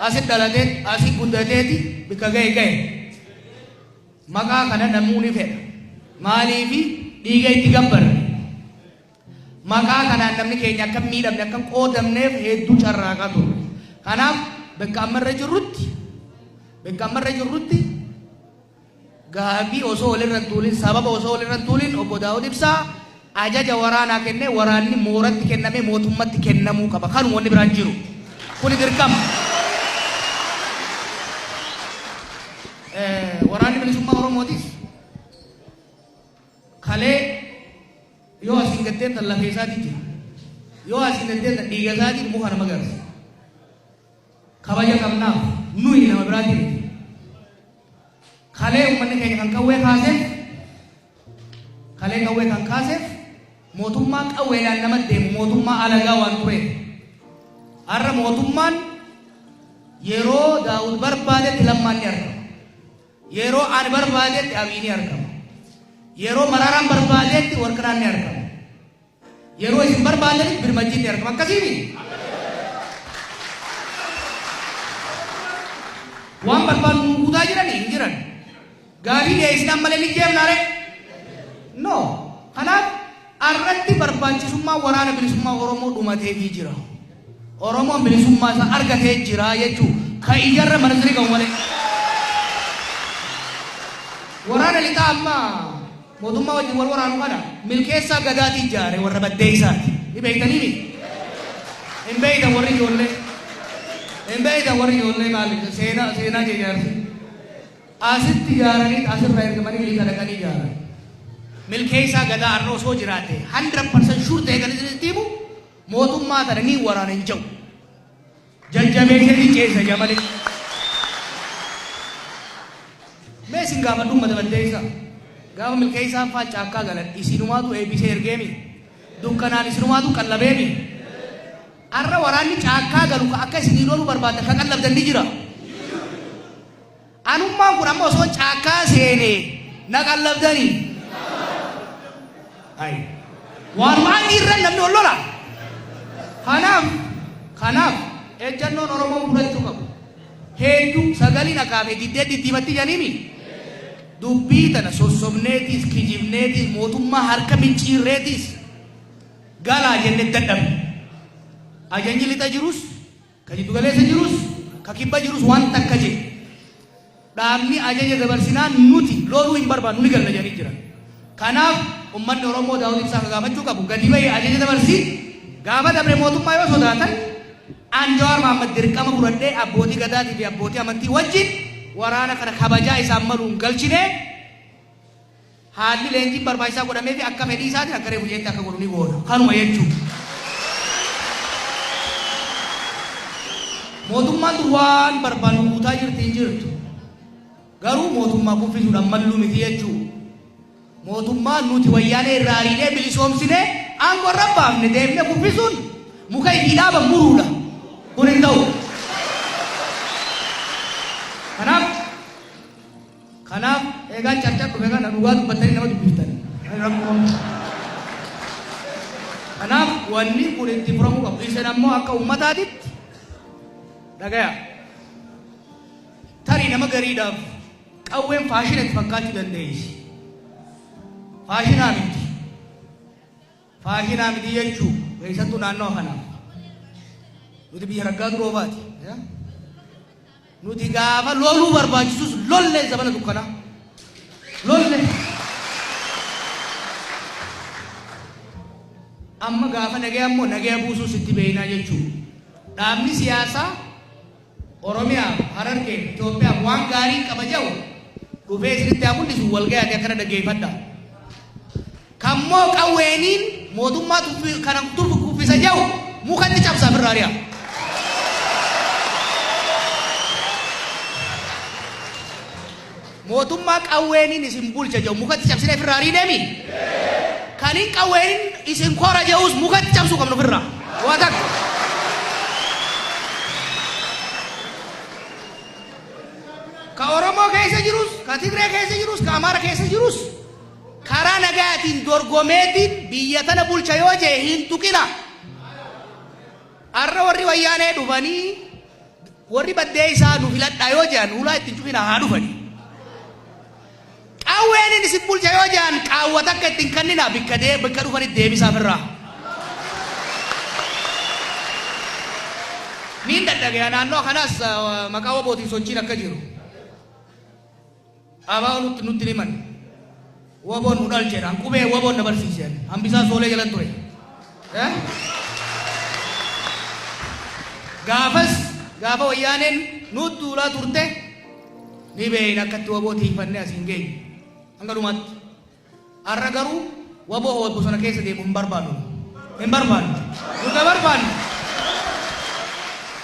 asit dhalatee asit guddateeti bika ga'e maqaa kana namuu ni fedha maaliifi dhiiga itti gabbarre maqaa kanaan namni keenya akka miidhamne akka qoodamneef hedduu carraaqaa ture. Kanaaf bakka ammarra jirrutti gaabii osoo walirra tuulin sababa osoo walirra tuulin obbo Daawud Ibsaa ajaja waraanaa kennee waraanni mooratti kennamee mootummatti kennamuu qaba. Kanuma wanni biraan jiru kuni dirqama. Waraanni bilisummaa Oromoo asinten tan lafeesaati jira yoo asinten tan dhiigasaati muka nama garsi kabaja qabnaaf nuyi nama biraati kalee ummanni keenya kan qawwee kaaseef mootummaa qawweedhaan nama deemu mootummaa alagaa waan tureef har'a mootummaan yeroo Daawud barbaadetti Lammaan ni argama yeroo ani barbaadetti Abiy ni argama yeroo Maraaraan barbaadetti Warqinaan ni argama yeroo isin barbaadetti Birmajjiin ni argama akkasiini waan barbaadu guutaa jiranii hin jiran gaarii dhiyeessinaan malee ni jeemnaare no kanaaf arratti barbaachisummaa waraana bilisummaa Oromoo dhumateefii jira Oromoon bilisummaa isaa argatee jira jechuun kan ijarra manasirii qabu malee waraana lixaa amma mootummaa wajjin wal waraanu kana milkeessaa gadaatii ijaare warra baddee isaati ni beektanii hin beektan warri ijoollee maali seenaa kee ijaarsi asitti ijaaranii asirraa ergamanii lixa dhaqanii ijaaran milkeessaa gadaa arra osoo jiraate 100% sure ta'e kan isinitti himu mootummaa tana ni waraana hin jiru jajjabeessanii ceesa jamale meesin gaafa dhummata baddeessa gaafa milkeessaan faa caakkaa galan isinumaatu eebisee ergeemi dukkanaan isinumaatu qallabeemi arra waraanni caakkaa galu akka isinii loolu barbaadda ka qallabdan ni jira anummaan kun amma osoo caakkaa seenee na qallabdanii waan maal irra namni ol lola kanaaf ejjannoon Oromoo fudhachuu qabu hedduu sagalii naqaafee diddee diddiimatti janimi dubbii tana sossobneetiis kijibneetiis mootummaa harka micciirreetiis galaa jenne dadhabne ajajni lixa jirus ka jiddu galeessa jirus ka kibba jirus waan takka jedhe dhaabni ajaja dabarsinaan nuti looluu hin barbaannu ni galla jedhanii jiran kanaaf ummanni Oromoo Daawud Ibsaa gaafachuu qabu gadi bahee ajaja dabarsi gaafa dabre mootummaa yoo sodaatan an Jawaar Mohaammed dirqama fudhadhee abbootii gadaatii fi abbootii amantii wajjin waraana kana kabajaa isaan maluun galchine haalli leenjiin barbaachisaa godhamee fi akka fedhii isaatiin akka reefu jeetti akka godhu ni goona kanuma jechuudha. Mootummaan waan barbaadu guutaa jirti hin jirtu garuu mootummaa kuffisuudhaan malluu miti jechuudha. Mootummaan nuti wayyaanee irraa ariinee bilisoomsine aangoo irra baafne deemnee kuffisuun muka itti dhaaban muruudha kun hin ta'u. Kanaaf eegaa caccab dhufe kana dhugaa dubbattanii nama dubbiftanii. Kanaaf wanni kun itti furamuu qabu. Isin ammoo akka uummataatitti dhagaya tarii nama gariidhaaf qawween faashina itti fakkaachuu dandeessi. Faashinaa miti jechuun keessattuu naannoo kanaaf nuti biyya raggaa duroobaati. Nuti gaafa loluu barbaachisus lollee zabana dukkanaa lollee amma gaafa nagaya ammoo nagaya buusuus itti beeynaa jechuudha. Dhaabni siyaasaa Oromiyaa Harargee Itoophiyaa waan gaarii qaba jedhu dhufee isinitti haa mul'isu walgayaati akkana dhaggeeffadhaa. Kammoo qawweeniin mootummaa kana turfu kuffisa jedhu mukatti cabsaa firraariyaa. Mootummaa qawweeniin isin bulcha jedhu mukatti cabsine firraarii deemi. Kaniin qawweeniin isin kora jedhus mukatti cabsuu qabnu firraa. Waa takka. Ka Oromoo keessa jirus, ka Tigree keessa jirus, ka Amaara keessa jirus karaa nagaatiin dorgomeetiin biyya tana bulcha yoo jee hin tuqina. Arra warri wayyaanee dhufanii warri baddee isaa nu filadhaa yoo jehan hulaa ittiin cufina haa dhufanii. Qawweeniin isin bulcha yoo jehan qaawwa takka ittiin kannina bakka dhufanitti deebisaa firraa. Niin dadhagaya naannoo kanaas maqaa wabootiin sochiin akka jiru. Abaa nutti himan. Waboon nu dhalcheedhaan qubee waboon na barsiisan hambisaa soolee jalan ture. Gaafa wayyaaneen nutti duulaa turte ni beeyna akkatti waboo tiifannee asiin geenye hanga dhumaatti. Har'a garuu waboo bosona keessa deemu hin barbaadu.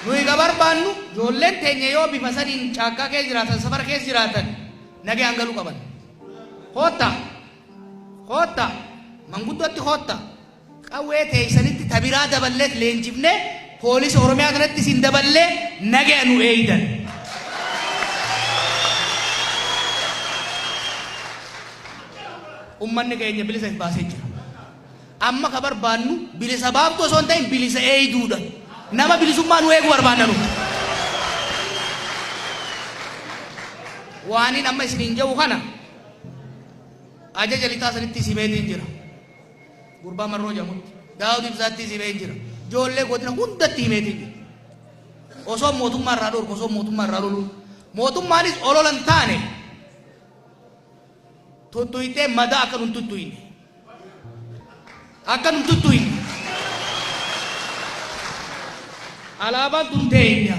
Nuyi gabarbaannu ijoolleen teenya yoo bifa sadiin caakkaa keessa jiraatan safara keessa jiraatan nagee hangaluu qaban. Hotta manguddootti hotta qawwee teessanitti tabiraa daballee leenjifne poolisa Oromiyaa kanatti isin daballee nagee nu eeydan. Ummanni keenya bilisa hin baasee jira. Amma ka barbaannu bilisa baaftu osoo hin ta'in bilisa eeyduudha. Nama bilisummaa nu eeguu barbaadanu. Waaniin amma isiniin jedhu kana ajaja lixaa sanitti sibeetiin jira. Gurbaa Marroo jedhamutti Daawud Ibsaatti sibeen jira. Ijoollee godina hundatti himeetiin jira. Osoo mootummaa irraa dhorku osoo mootummaa irraa lolu mootummaanis ololan taane tuttuitee madaa akka nun tuttuine. Alaabaan tun teenya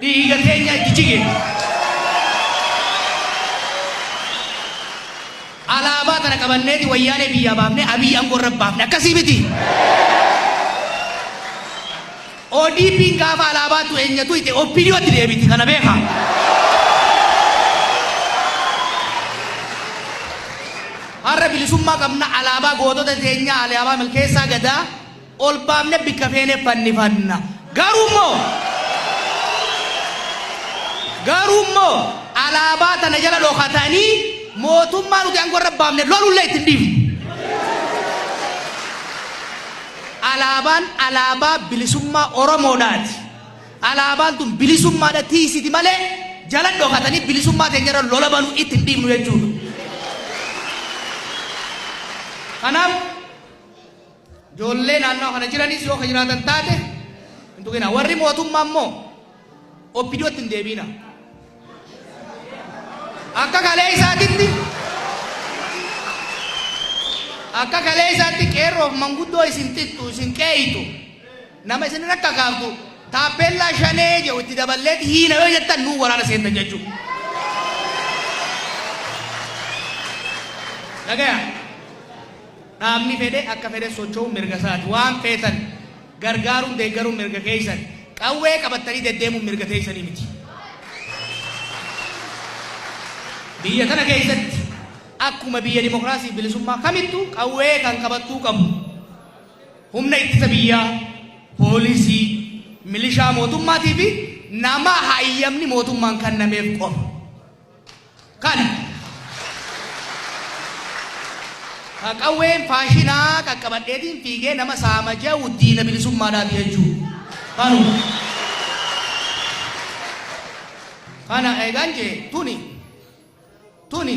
dhiiga teenya itti jige. Alaabaa tana qabanneeti wayyaanee biyyaa baafne Abiy aangorra baafne akkasii miti. ODP'n gaafa alaabaatu eenyatu ite OPDOtti deebiti kana beekaa. Har'a bilisummaa qabna alaabaa gootota teenya alaabaa milkeessaa gadaa ol baafne bikka feene fannifanna. Garummoo alaabaa tana jala dhokatanii mootummaa nuti aangorra baafne lolullee ittiin dhiifne. Alaabaan alaabaa bilisummaa Oromoodhaati. Alaabaan tun bilisummaadha tiisiti malee jala dhokatanii bilisummaa teenya irra lola banuu ittiin dhiifnu jechuudha. Kanaaf ijoollee naannoo kana jiranis yoo ka jiraatan taate hintuqina warri mootummaa immoo OPDOtti hin deebiina. Akka kalee isaatti qeerroof manguddoo isin xixxu isin qeeyitu nama isin rakka kaaftu taappellaa shanee jedhu itti daballeeti hiina yoo jettan nuu waraana seentan jechuudha. Dhagaya dhaabni fedhe akka fedhe socho'uun mirga isaati waan feetan gargaaruun deeggaruun mirga keessan qawwee qabattanii deddeemuun mirga teessanii miti. Biyya kana keessatti akkuma biyya dimokiraasii bilisummaa kamittu qawwee kan qabattuu qabu humna ittisa biyyaa poolisii milishaa mootummaatii fi nama hayyamni mootummaan kennameef qofa. Kana qawween faashinaa qaqqabadheetiin fiigee nama saamajaa diina bilisummaadhaaf jechuudha. Kana eegaan jee tuni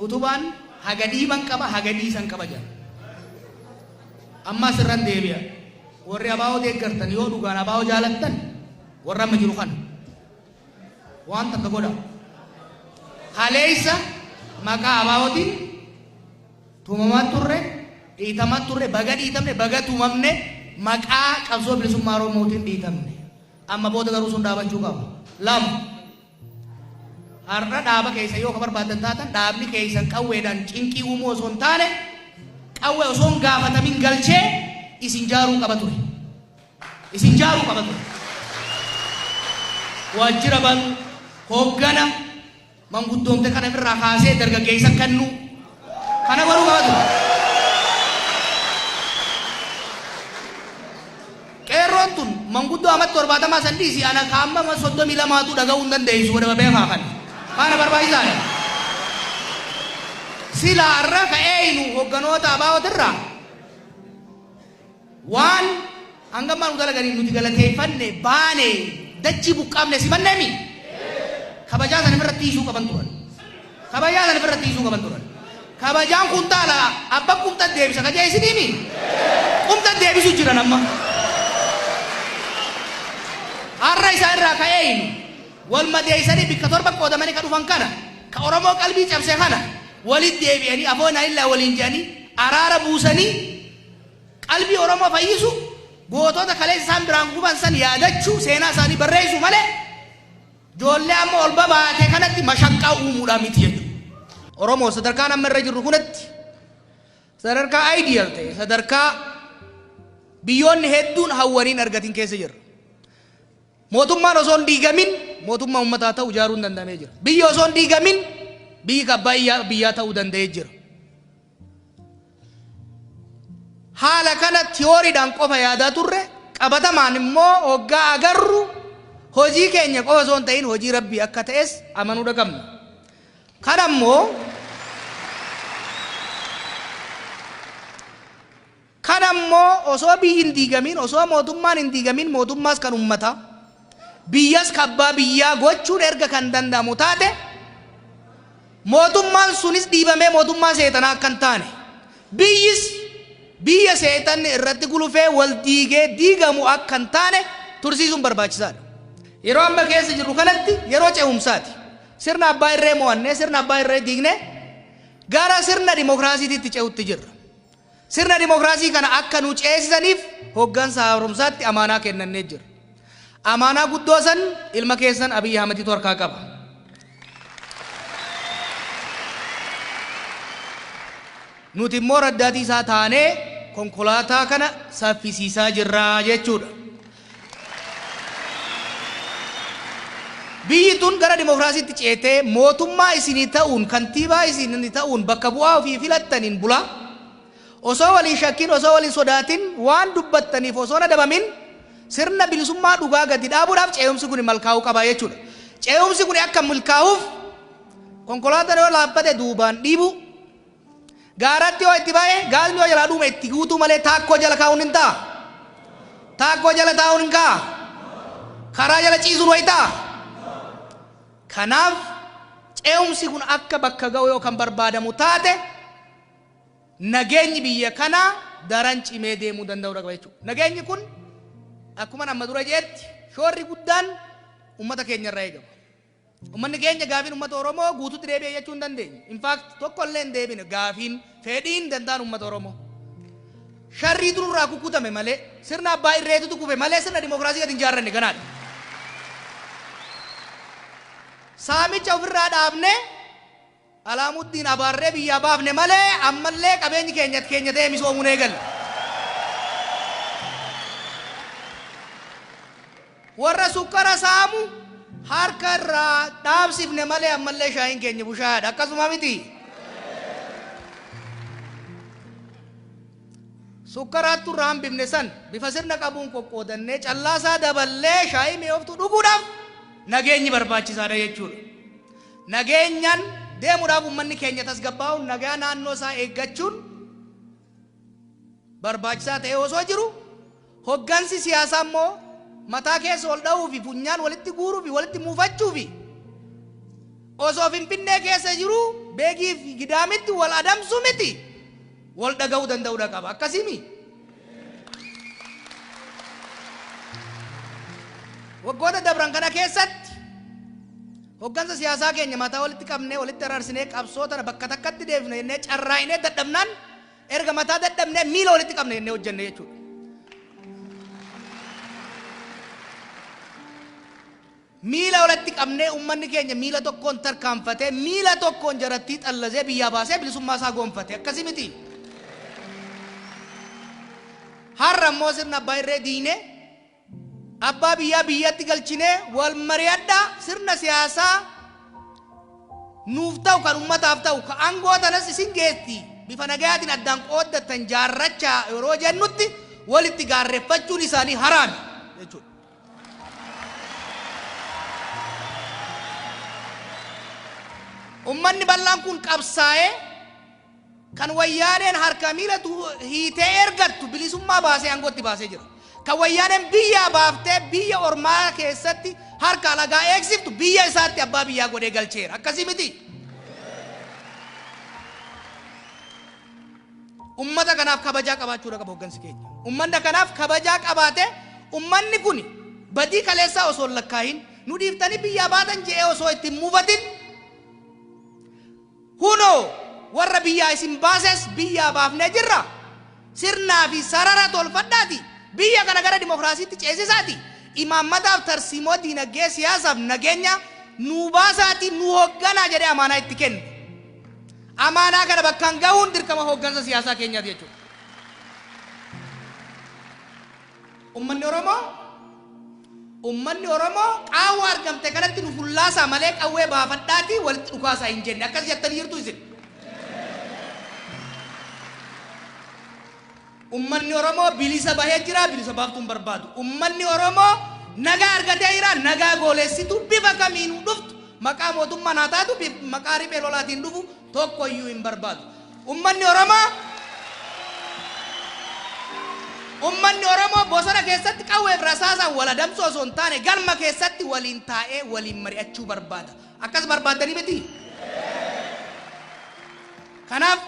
utubaan haga dhiiban qaba haga dhiisan qaba jaa. Amma sirran deebi'a. Warri abaa'oo deeggartan yoo dhugaan abaa'oo jaalattan warra amma jiru kana waan takka godha. Haleessa maqaa abaa'ootiin tuumamaa turre dhiitamaa turre baga dhiitamne baga tuumamne maqaa qabsoo bilisummaa Oromootiin dhiitamne. Amma booda garuu sun dhaabachuu qaba. Lama har'a dhaaba keessa yoo ka barbaadan taatan dhaabni keessan qawweedhaan cinqii uumuu osoo hin taane qawwee osoo hin gaafatamin galchee isin jaaruu qaba ture. Waajjira banu hooggana manguddoomte kana irraa kaasee dargaggeessa kennu kana baruu qaba ture. Qeerroon tun manguddoo amatti 70 san dhiisi ana kaamma 32 dhaga'uu hin dandeessu wada beekaa kana. Kana barbaachisaadha. Sila har'a ka'eenu hogganoota abaa'ootirraa waan hangammaan dalaganiin nuti galateeffanne baane dachii buqqaafne simanneemi. Kabajaa sana irratti dhiisuu qaban turan. Kabajaan kuntaala abba qumta deebisa ka jeesiniimi. Qumta deebisuu jiran amma. Har'a isaa irraa ka'eenu wal madeeysanii bikka torba qoodamanii ka dhufan kana ka Oromoo qalbii cabse kana walit deebi'anii afoona illaa waliin jedhanii araara buusanii qalbii Oromoo fayyisu gootota kaleessa isaan biraan guban san yaadachuu seenaa isaanii barreessu malee ijoollee amma ol babaate kanatti mashaqqaa uumuudhaan miti jechuudha. Oromoo sadarkaan amma irra jirru kunatti sadarkaa ideal ta'e sadarkaa biyyoonni hedduun hawwaniin argatin keessa jira. Mootummaan osoo hin diigamin mootummaa uummataa ta'uu ijaaruu hin danda'amee jira. Biyyi osoo hin diigamin biyyi kabbaa biyyaa ta'uu danda'ee jira. Haala kana tiyooriidhaan qofa yaadaa turre qabatamaan immoo hoggaa agarru hojii keenya qofa osoo hin ta'in hojii rabbii akka ta'es amanuu qabna. Kana immoo osoo biyyi hin diigamin osoo mootummaan hin diigamin mootummaas kan uummataa biyyas kabbaa biyyaa gochuun erga kan danda'amu taate mootummaan sunis dhiibamee mootummaa seetanaa akka hin taane biyyis biyya seetanni irratti gulufee wal diigee diigamu akka hin taane tursiisuun barbaachisaadha. Yeroo amma keessa jirru kanatti yeroo ce'umsaati. Sirna abbaa irree mo'annee sirna abbaa irree diignee gara sirna dimokiraasiitti ce'utti jirra. Sirna dimokiraasii kana akka nu ceesisaniif hoggansa haaromsaatti amaanaa kennannee jirra. Amaanaa guddoo san ilma keessan Abiy Ahmediitu harkaa qaba. Nuti immoo raddaatii isaa taanee konkolaataa kana saffisiisaa jirraa jechuudha. Biyyi tun gara dimokiraasiitti ceetee mootummaa isinii ta'uun kantiibaa isinii ta'uun bakka bu'aa ofii filattaniin bulaa osoo waliin shakkiin osoo waliin sodaatin waan dubbattaniif osoo nadabamin sirna bilisummaa dhugaa gadi dhaabuudhaaf ce'umsi kun milkaa'uu qaba jechuudha. Ce'umsi kun akka milkaa'uuf konkolaataan yoo laaffate duubaan dhiibu gaaratti yoo itti baay'ee gaazni yoo jalaa dhuume itti guutuu malee taakkoo jala kaa'uun hin ta'a. Taakkoo jala taa'uun hin ka'a. Karaa jala ciisuun wayitaa. Kanaaf ce'umsi kun akka bakka ga'u yookaan barbaadamu taate nageenyi biyya kanaa daran cimee deemuu danda'u qaba jechuudha. Nageenyi kun akkuma nama dura jeetti shoorri guddaan uummata keenya irraa eegama. Uummanni keenya gaafiin uummata Oromoo guutuutti deebi'ee jechuu hin dandeenye. In fact tokko illee hin deebine gaafiin fedhiin danda'an uummata Oromoo. Sharriitu nurraa kukkutame malee sirna abbaa irreetutu kufe malee sirna dimokiraasii gadi hin ijaarranne kanaadha. Saamicha ofirraa dhaabne Alaamuddin abaarree biyyaa baafne malee ammallee qabeenyi keenya ta'ee misoomuun eegalla. Warra sukkara saamu harka irraa dhaabsifne malee ammallee shaayiin keenya bushaadha. Akkasuma miti. Sukkaraattu irraa hambifne san bifa sirna qabuun qoqqoodannee callaasaa daballee shaayii mi'ooftu dhuguudhaaf nageenyi barbaachisaadha jechuudha. Nageenyaan deemuudhaaf uummanni keenya tasgabbaa'uun nagaa naannoo isaa eeggachuun barbaachisaa ta'e osoo jiru hoggansi siyaasaa immoo mataa keessa ol dha'uu fi funyaan walitti guuruu fi walitti muufachuu fi osoo Finfinnee keessa jiru beegii fi gidaamitti wal adamsu miti wal dhaga'uu danda'uudha qaba. Akkasimi waggoota dabran kana keessatti hoggansa siyaasaa keenya mataa walitti qabnee walitti araarsinee qabsoota bakka takkatti deebifne jennee carraa'inee dadhabnaan erga mataa dadhabnee miila walitti qabne jennee hojjenne jechuudha. Miila walitti qabnee uummanni keenya miila tokkoon tarkaanfatee miila tokkoon jarattii xallasee biyyaa baasee bilisummaa isaa goonfate. Akkasii miti. Har'a immoo sirna abbaa irree diinee abbaa biyyaa biyyatti galchinee wal mari'adhaa sirna siyaasaa nuuf ta'u kan uummataaf ta'u kan aangootanas isin geetti bifa nagayaatiin addaan qooddatan jaarrachaa yeroo jennutti walitti gaarreeffachuun isaanii haraami jechuudha. Uummanni bal'aan kun qabsaa'ee kan wayyaaneen harka miilatu hiitee ergattu bilisummaa baasee aangootti baasee jira. Kan wayyaaneen biyyaa baaftee biyya ormaa keessatti harka alagaa eegsiftu biyya isaatti abbaa biyyaa godhee galcheera. Akkasii miti. Ummata kanaaf kabajaa qabaachuu qaba hoggansi keenya. Ummata kanaaf kabajaa qabaate ummanni kun badii kaleessaa osoo hin lakkaahin nu dhiiftanii biyyaa baatan je'ee osoo itti muufatin hunoo warra biyyaa isin baases biyyaa baafnee jirra. Sirnaa fi sarara tolfadhaati. Biyya kana gara dimokiraasiitti ceesisaati. Imaammataaf tarsiimoo diinagdee siyaasaaf nageenya nu baasaati nu hoogganaa jedhee amaanaa itti kenne. amaanaa kana bakkaan gahuun dirqama hooggansa siyaasaa keenyaati jechuudha. Ummanni Oromoo qaawwa argamte kanatti nu fullaasaa malee qawwee baafadhaatii walitti dhukaasaa hin jenne akkas jettanii jirtu isin. Ummanni Oromoo bilisa bahee jira, bilisa baaftuun barbaadu. Ummanni Oromoo nagaa argatee jira, nagaa gooleessitu bifa kamiinuu dhuftu maqaa mootummaa naa taatu maqaa riphee lolaatiin dhufu tokkoyyuu hin barbaadu. Ummanni Oromoo bosona keessatti qawweef rasaasaan wal adamsuu osoo hin taane galma keessatti waliin taa'ee waliin mari'achuu barbaada. Akkas barbaaddanii miti. Kanaaf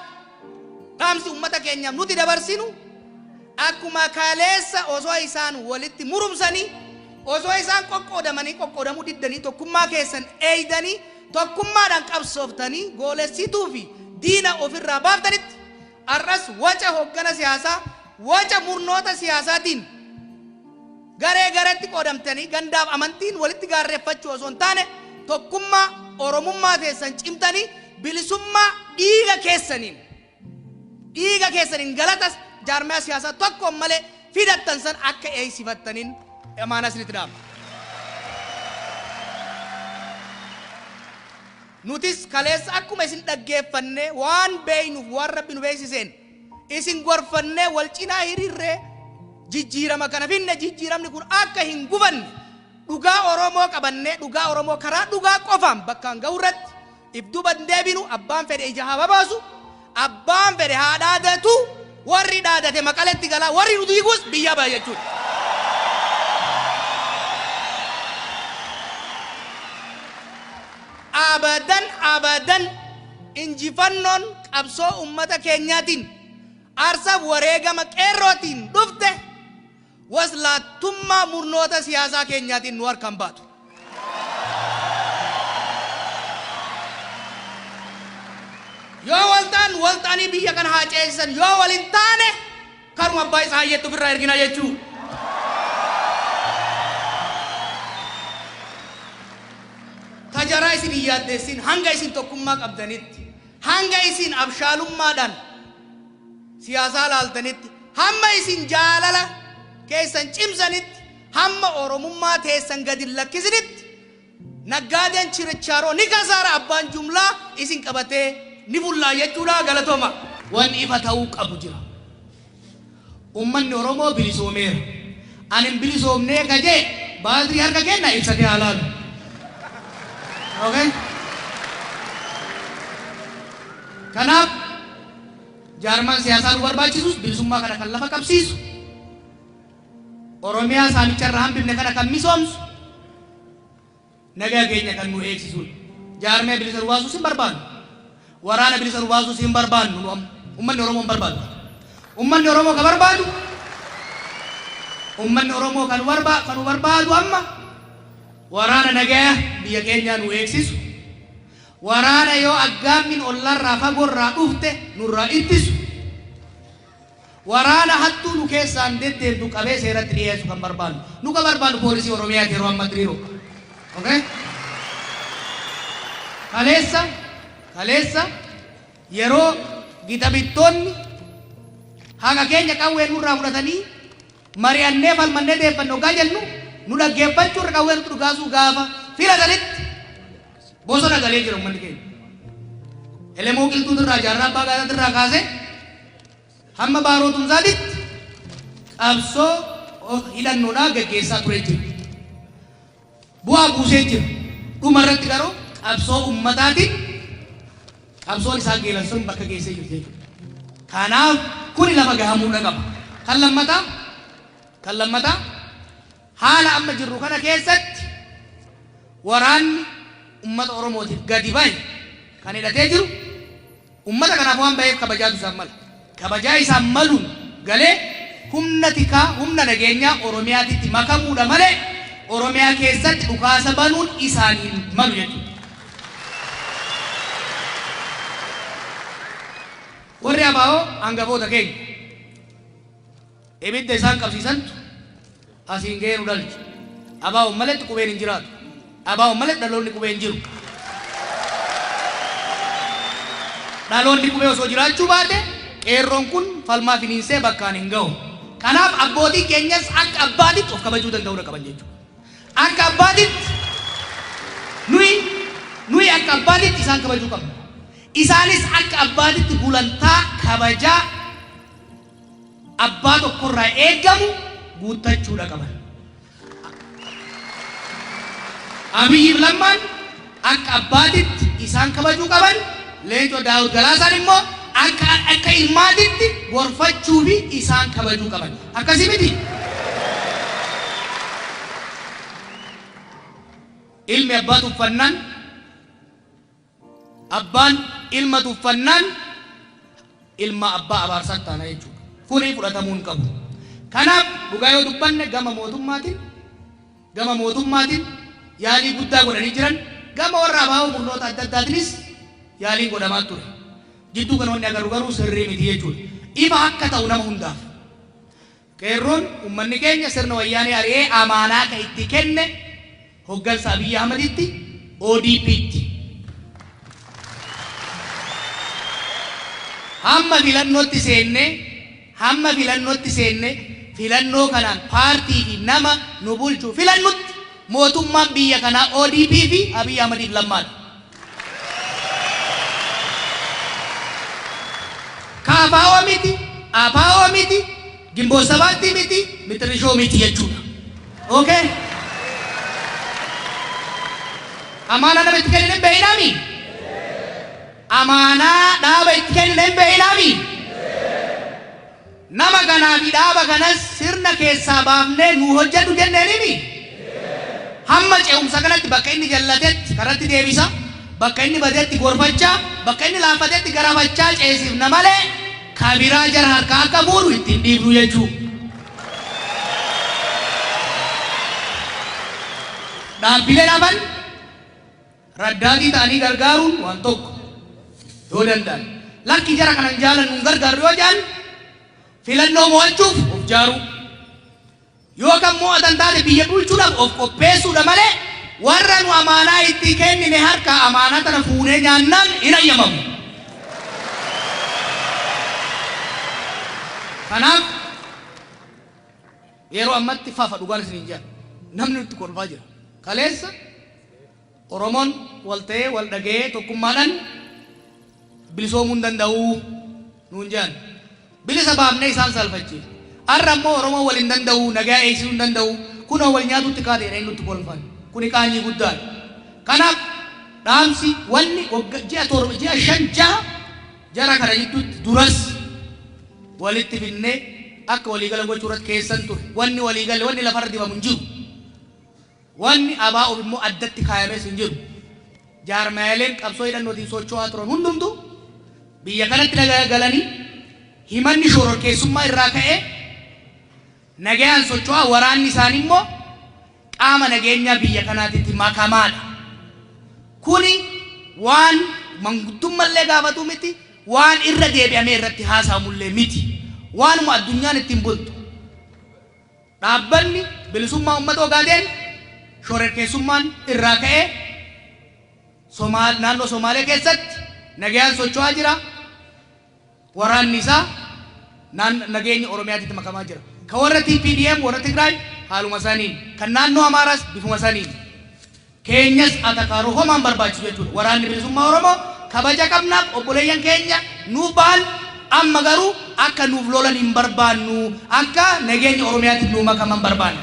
dhaamsi uummata keenyaaf nuti dabarsinu akkuma kaleessa osoo isaan walitti murumsanii osoo isaan qoqqoodamuu diddanii tokkummaa keessan eeydanii tokkummaadhaan qabsooftanii goolessituu fi diina ofirraa baaftanitti arras waca hooggana siyaasaa waca murnoota siyaasaatiin garee garatti qoodamtanii gandaaf amantiin walitti gaarreeffachuu osoo hin taane tokkummaa oromummaa keessan cimtanii bilisummaa dhiiga keessaniin galatas jaarmaa siyaasaa tokko malee fidattan san akka eeysifattaniin amaana isinitti dhaama. Nutis kaleessa akkuma isin dhaggeeffannee waan beeynuuf waan rabbi nu beeksiseen isin gorfannee wal cinaa hiriirree jijjiirama kana finne jijjiiramni kun akka hin gubanne dhugaa Oromoo qabannee dhugaa Oromoo karaa dhugaa qofaan bakkaan ga'urratti ibduba deebinu abbaan fedhe ija haa babaasu abbaan fedhe haa dhaadatu warri dhaadate maqaletti galaa warri nu diigus biyya ba'a jechuudha. Abadan injifannoon qabsoo ummata keenyaatiin arsaaf wareegama qeerrootiin dhufte waslaattummaa murnoota siyaasaa keenyaatiin nu harkaan baatu. Yoo waltaanii biyya kana haa ceesisan yoo waliin taane karuma abbaa isaa hayyeetti ofirraa ergina jechuudha. Tajaraa isin hin yaaddeessin hanga isin tokkummaa qabdanitti hanga isin abshaalummaadhaan siyaasaa laaltanitti hamma isin jaalala keessan cimsanitti hamma oromummaa teessan gadi lakkisinitti naggaadeen chirichaaroo ni kasaara abbaan jumlaa isin qabatee ni bullaa jechuudha. Galatooma. Wanni ifa ta'uu qabu jira. Ummanni Oromoo bilisoomeera. Ani hin bilisoomnee kajee baadrii harka kenna ibsatee haalaalu. Okay? Kanaaf jaarmaan siyaasaa nu barbaachisus bilisummaa kana kan lafa qabsiisu Oromiyaa saamicharraa hambifne kana kan misoomsu nagaa keenya kan nu eegsisuudha. Jaarmee bilisa nu baasuus hin barbaannu. Waraana bilisa nu baasuus hin barbaannu. Ummanni Oromoo hin barbaadu. Ummanni Oromoo kan barbaadu ummanni Oromoo kan barbaadu amma waraana nagaa biyya keenya nu eegsisu waraana yoo aggaammin ollarraa fagoorraa dhufte nurraa ittisu waraana hattuu nu keessaan deddeemtu qabee seeratti dhiyeessu kan barbaadu nu ka barbaadu poolisii Oromiyaati yeroo amma diriiroo. Okay? Kaleessa yeroo gitabittoonni haga keenya qawwee nurraa fudhatanii mari'annee falmannee deeffannoo gaa jennu nu dhaggeeffachuu irra qawwee nutti dhugaasuu gaafa filatanitti bosona galee jira ummanni keenya. Elemoo qilxuutirraa jaarraa abbaa gaazaatirraa kaasee hamma baarootumsaatitti qabsoo hidhannoodhaa gaggeessaa ture jira. Bu'aa buusee jira. Dhumarratti garuu qabsoo ummataatiin qabsoon isaa geelansuun bakka geessee jirti jechuudha. Kanaaf kuni lafa gahamuudha qaba. Kan lammataa haala amma jirru kana keessatti waraanni ummata Oromootiif gadi bahe kan hidhatee jiru ummata kanaaf waan baheef kabajaatu isaan mala. Kabajaa isaan maluun galee humna tikaa humna nageenyaa Oromiyaatitti makamuudha malee Oromiyaa keessatti dhukaasa banuun isaaniin malu jechuudha. Warri abaa'oo hangafoota keenya ibidda isaan qabsiisantu asiin gahee nu dhalchu. Abaa'oo maletti qubeen hin jiraatu. Abaa'oo maletti dhaloonni qubeen jiru. dhaloonni qubee osoo jiraachuu baate qeerroon kun falmaa finiinsee bakkaan hin ga'u. Kanaaf abbootii keenyas akka abbaatitti of kabajuu danda'uu qaban jechuudha. Akka abbaatitti nuyi akka abbaatitti isaan kabajuu qabna. Isaanis akka abbaatitti gulantaa kabajaa abbaa tokkorraa eegamu guuttachuudha qaban. Abiyyiif Lammaan akka abbaatitti isaan kabajuu qaban. Leencoo Daawud Galaasaan immoo akka ilmaatitti gorfachuu fi isaan kabajuu qaban. Akkasii miti. Ilmi abbaa tuffannaan, abbaan ilma tuffannaan ilma abbaa abaarsaa taana jechuudha. Kuni fudhatamuu hin qabu. Kanaaf dhugaa yoo dubbanne gama mootummaatiin yaalii guddaa godhanii jiran, gama warra abaa'oo murnoota adda addaatiinis yaaliin godhamaa ture. Jidduu kana wanni agarru garuu sirrii miti jechuudha. Ifa akka ta'u nama hundaaf. Qeerroon uummanni keenya sirna wayyaanee ari'ee amaanaa kan itti kenne hoggansa Abiyyi Ahmaditti ODP'tti. Hamma filannootti seenne filannoo kanaan paartii fi nama nu bulchuu filannutti mootummaan biyya kanaa ODP fi Abiyyi Ahmadiif Lammaadha. Abaa'oo miti, Gimboo Sabaatti miti, Mitirishoo miti jechuudha. Okay? Amaanaa nama itti kennine hin beeynaami? Amaanaa dhaaba itti kennine hin beeynaami? Nama kanaa fi dhaaba kanas sirna keessaa baafnee nu hojjedhu jenneeniimi? Hamma ce'umsa kanatti bakka inni jallatetti karatti deebisa, bakka inni badeetti gorfachaa, bakka inni laaffateetti garafachaa ceesifna malee kabiraa jara harkaa akka fuudhu ittiin dhiibnu jechuudha. Dhaabbileen hafan raddaatii ta'anii gargaaruun waan tokko yoo danda'an. Lakki jara kanan jaalannu hin gargaaru yoo jaan filannoo mo'achuuf of jaaru. Yoo kan mo'atan taate biyya bulchuudhaaf of qopheessuudha malee warra nu amaanaa itti kennine harkaa amaanaa tana fuunee nyaannaan hin ayyamamu. Kanaaf yeroo ammatti fafa dhugaan isin hin jaan namni nutti kolfaa jira. Kaleessa Oromoon wal ta'ee wal dhaga'ee tokkummaadhaan bilisoomuu hin danda'u nuun jaan. Bilisa baafnee isaan salphachiisa. Har'a immoo Oromoo wal hin danda'u, nagaa eegsisuu hin danda'u. Kunoo wal nyaatutti kaatee nutti kolfan. Kuni qaanyii guddaadha. Kanaaf dhaamsi wanni ji'a 5 jara kana jidduutti duras walitti finnee akka waliigala gochuu irratti keessan ture. Wanni waliigale wanni lafarra dibamu hin jiru. Wanni abaa'uuf immoo addatti kaayamees hin jiru. Jaarmaaleen qabsoo hidhannootiin socho'aa turan hundumtu biyya kanatti galanii himanni shororkeessummaa irraa ka'ee nagayaan socho'aa, waraanni isaanii immoo qaama nageenyaa biyya kanaatitti makamaadha. Kuni waan manguddummallee gaafatu miti, waan irra deebi'amee irratti haasa'amullee miti, waanuma addunyaan ittiin bultu. Dhaabbanni bilisummaa uummata Ogaaden shororkeessummaan irraa ka'ee naannoo Somaalee keessatti nagayaan socho'aa jira. Waraanni isaa nageenya Oromiyaatti makamaa jira. Kan warra TPDM warra Tigraay haaluma isaaniin, kan naannoo Amaaraas bifuma isaaniin. Keenyas atakaaruu homaan barbaachisu jechuudha. Waraanni bilisummaa Oromoo kabaja qabnaaf obboleeyyan keenya nuuf ba'an, amma garuu akka nuuf lolan hin barbaannu, akka nageenya Oromiyaatti nuuf makaman barbaanna.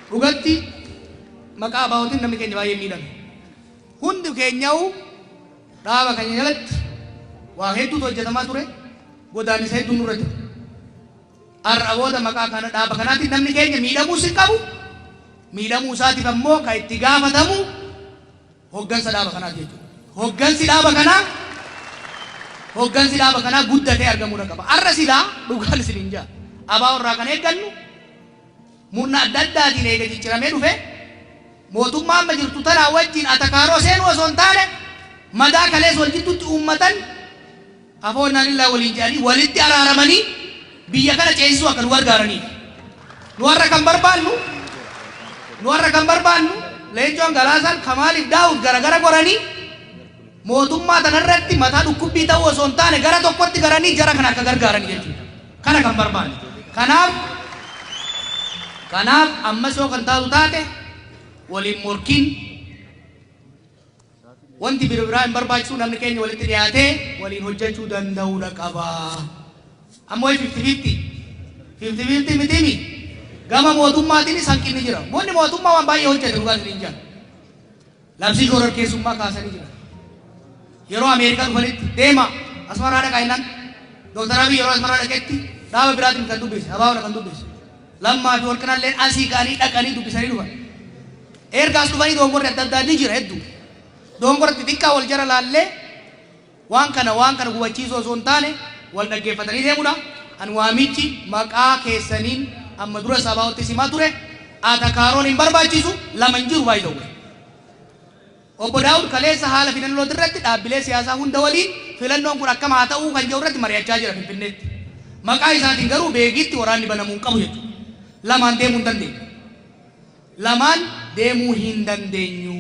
Dhugatti maqaa abaa'ootiin namni keenya baay'ee miidhame. Hundi keenyaa'u dhaaba keenya jalatti waa hedduutu hojjetamaa ture, godaannisa hedduun nurra ture. Har'a booda maqaa kana dhaaba kanaatiin namni keenya miidhamuu hin qabu. Miidhamuu isaatiif ammoo kan itti gaafatamu hoggansa dhaaba kanaati jechuudha. Hoggansi dhaaba kanaa guddatee argamuudha qaba. Har'a silaa dhugaan isin hin jaa abaa'oo irraa kan eeggannu murna adda addaatiin eega jijjiiramee dhufe mootummaa amma jirtu tanaa wajjin atakaaroo seenuu osoo hin taane madaa kalees wal jidduutti uummatan afoonnaan illaa waliin jedhanii walitti araaramanii biyya kana ceesisuu akka nu gargaaraniif. Nu har'a kan barbaannu leencoon galaasan Kamaaliif Daawud gara goranii mootummaa tanarratti mataa dhukkubbii ta'uu osoo hin taane gara tokkotti garanii jara kana akka gargaaran jechuudha. Kana kan barbaanne. Kanaaf ammas yoo kan taatu taate waliin morkiin wanti biraa hin barbaachisu namni keenya walitti dhiyaatee waliin hojjechuu danda'uudha qaba. Ammoo 50-50 miti gama mootummaatiin hanqinni jira. Moonni mootummaa waan baay'ee hojjete dhugaa isin jira. Labsii shororkeessummaa kaasanii jira. Yeroo Ameerikaa dhufanitti deema asmaraa dhaqaa innan Dr. Abiy yeroo asmaraa dhaqetti dhaaba biraatiin kan dubbise abaaboo kan dubbise lammaa fi warqinalleen asii ka'anii dhaqanii dubbisanii dhufan. Ergaas dhufanii dongorri adda addaa ni jira hedduu. Dongorri xixiqqaa wal jara laallee waan kana hubachiisuu osoo hin taane wal dhaggeeffatanii deemudha. An waamichi maqaa keessaniin amma dura sabaa'otti simaa ture atakaaroon hin barbaachisu lama hin jiru baay'ee ta'u. Obbo Daawud kaleessa haala filannoo irratti dhaabbilee siyaasaa hunda waliin filannoon kun akkam haa ta'uu kan jedhu irratti mari'achaa jira Finfinneetti. Maqaa isaatiin garuu beekitti waraanni banamuu hin qabu jechuudha. Lamaan deemuu hin dandeenyu.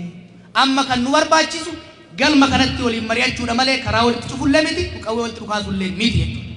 Amma kan nu barbaachisu galma kanatti waliin mari'achuudha malee karaa walitti cufuullee miti qawwee walitti dhukaasuullee miti jechuudha.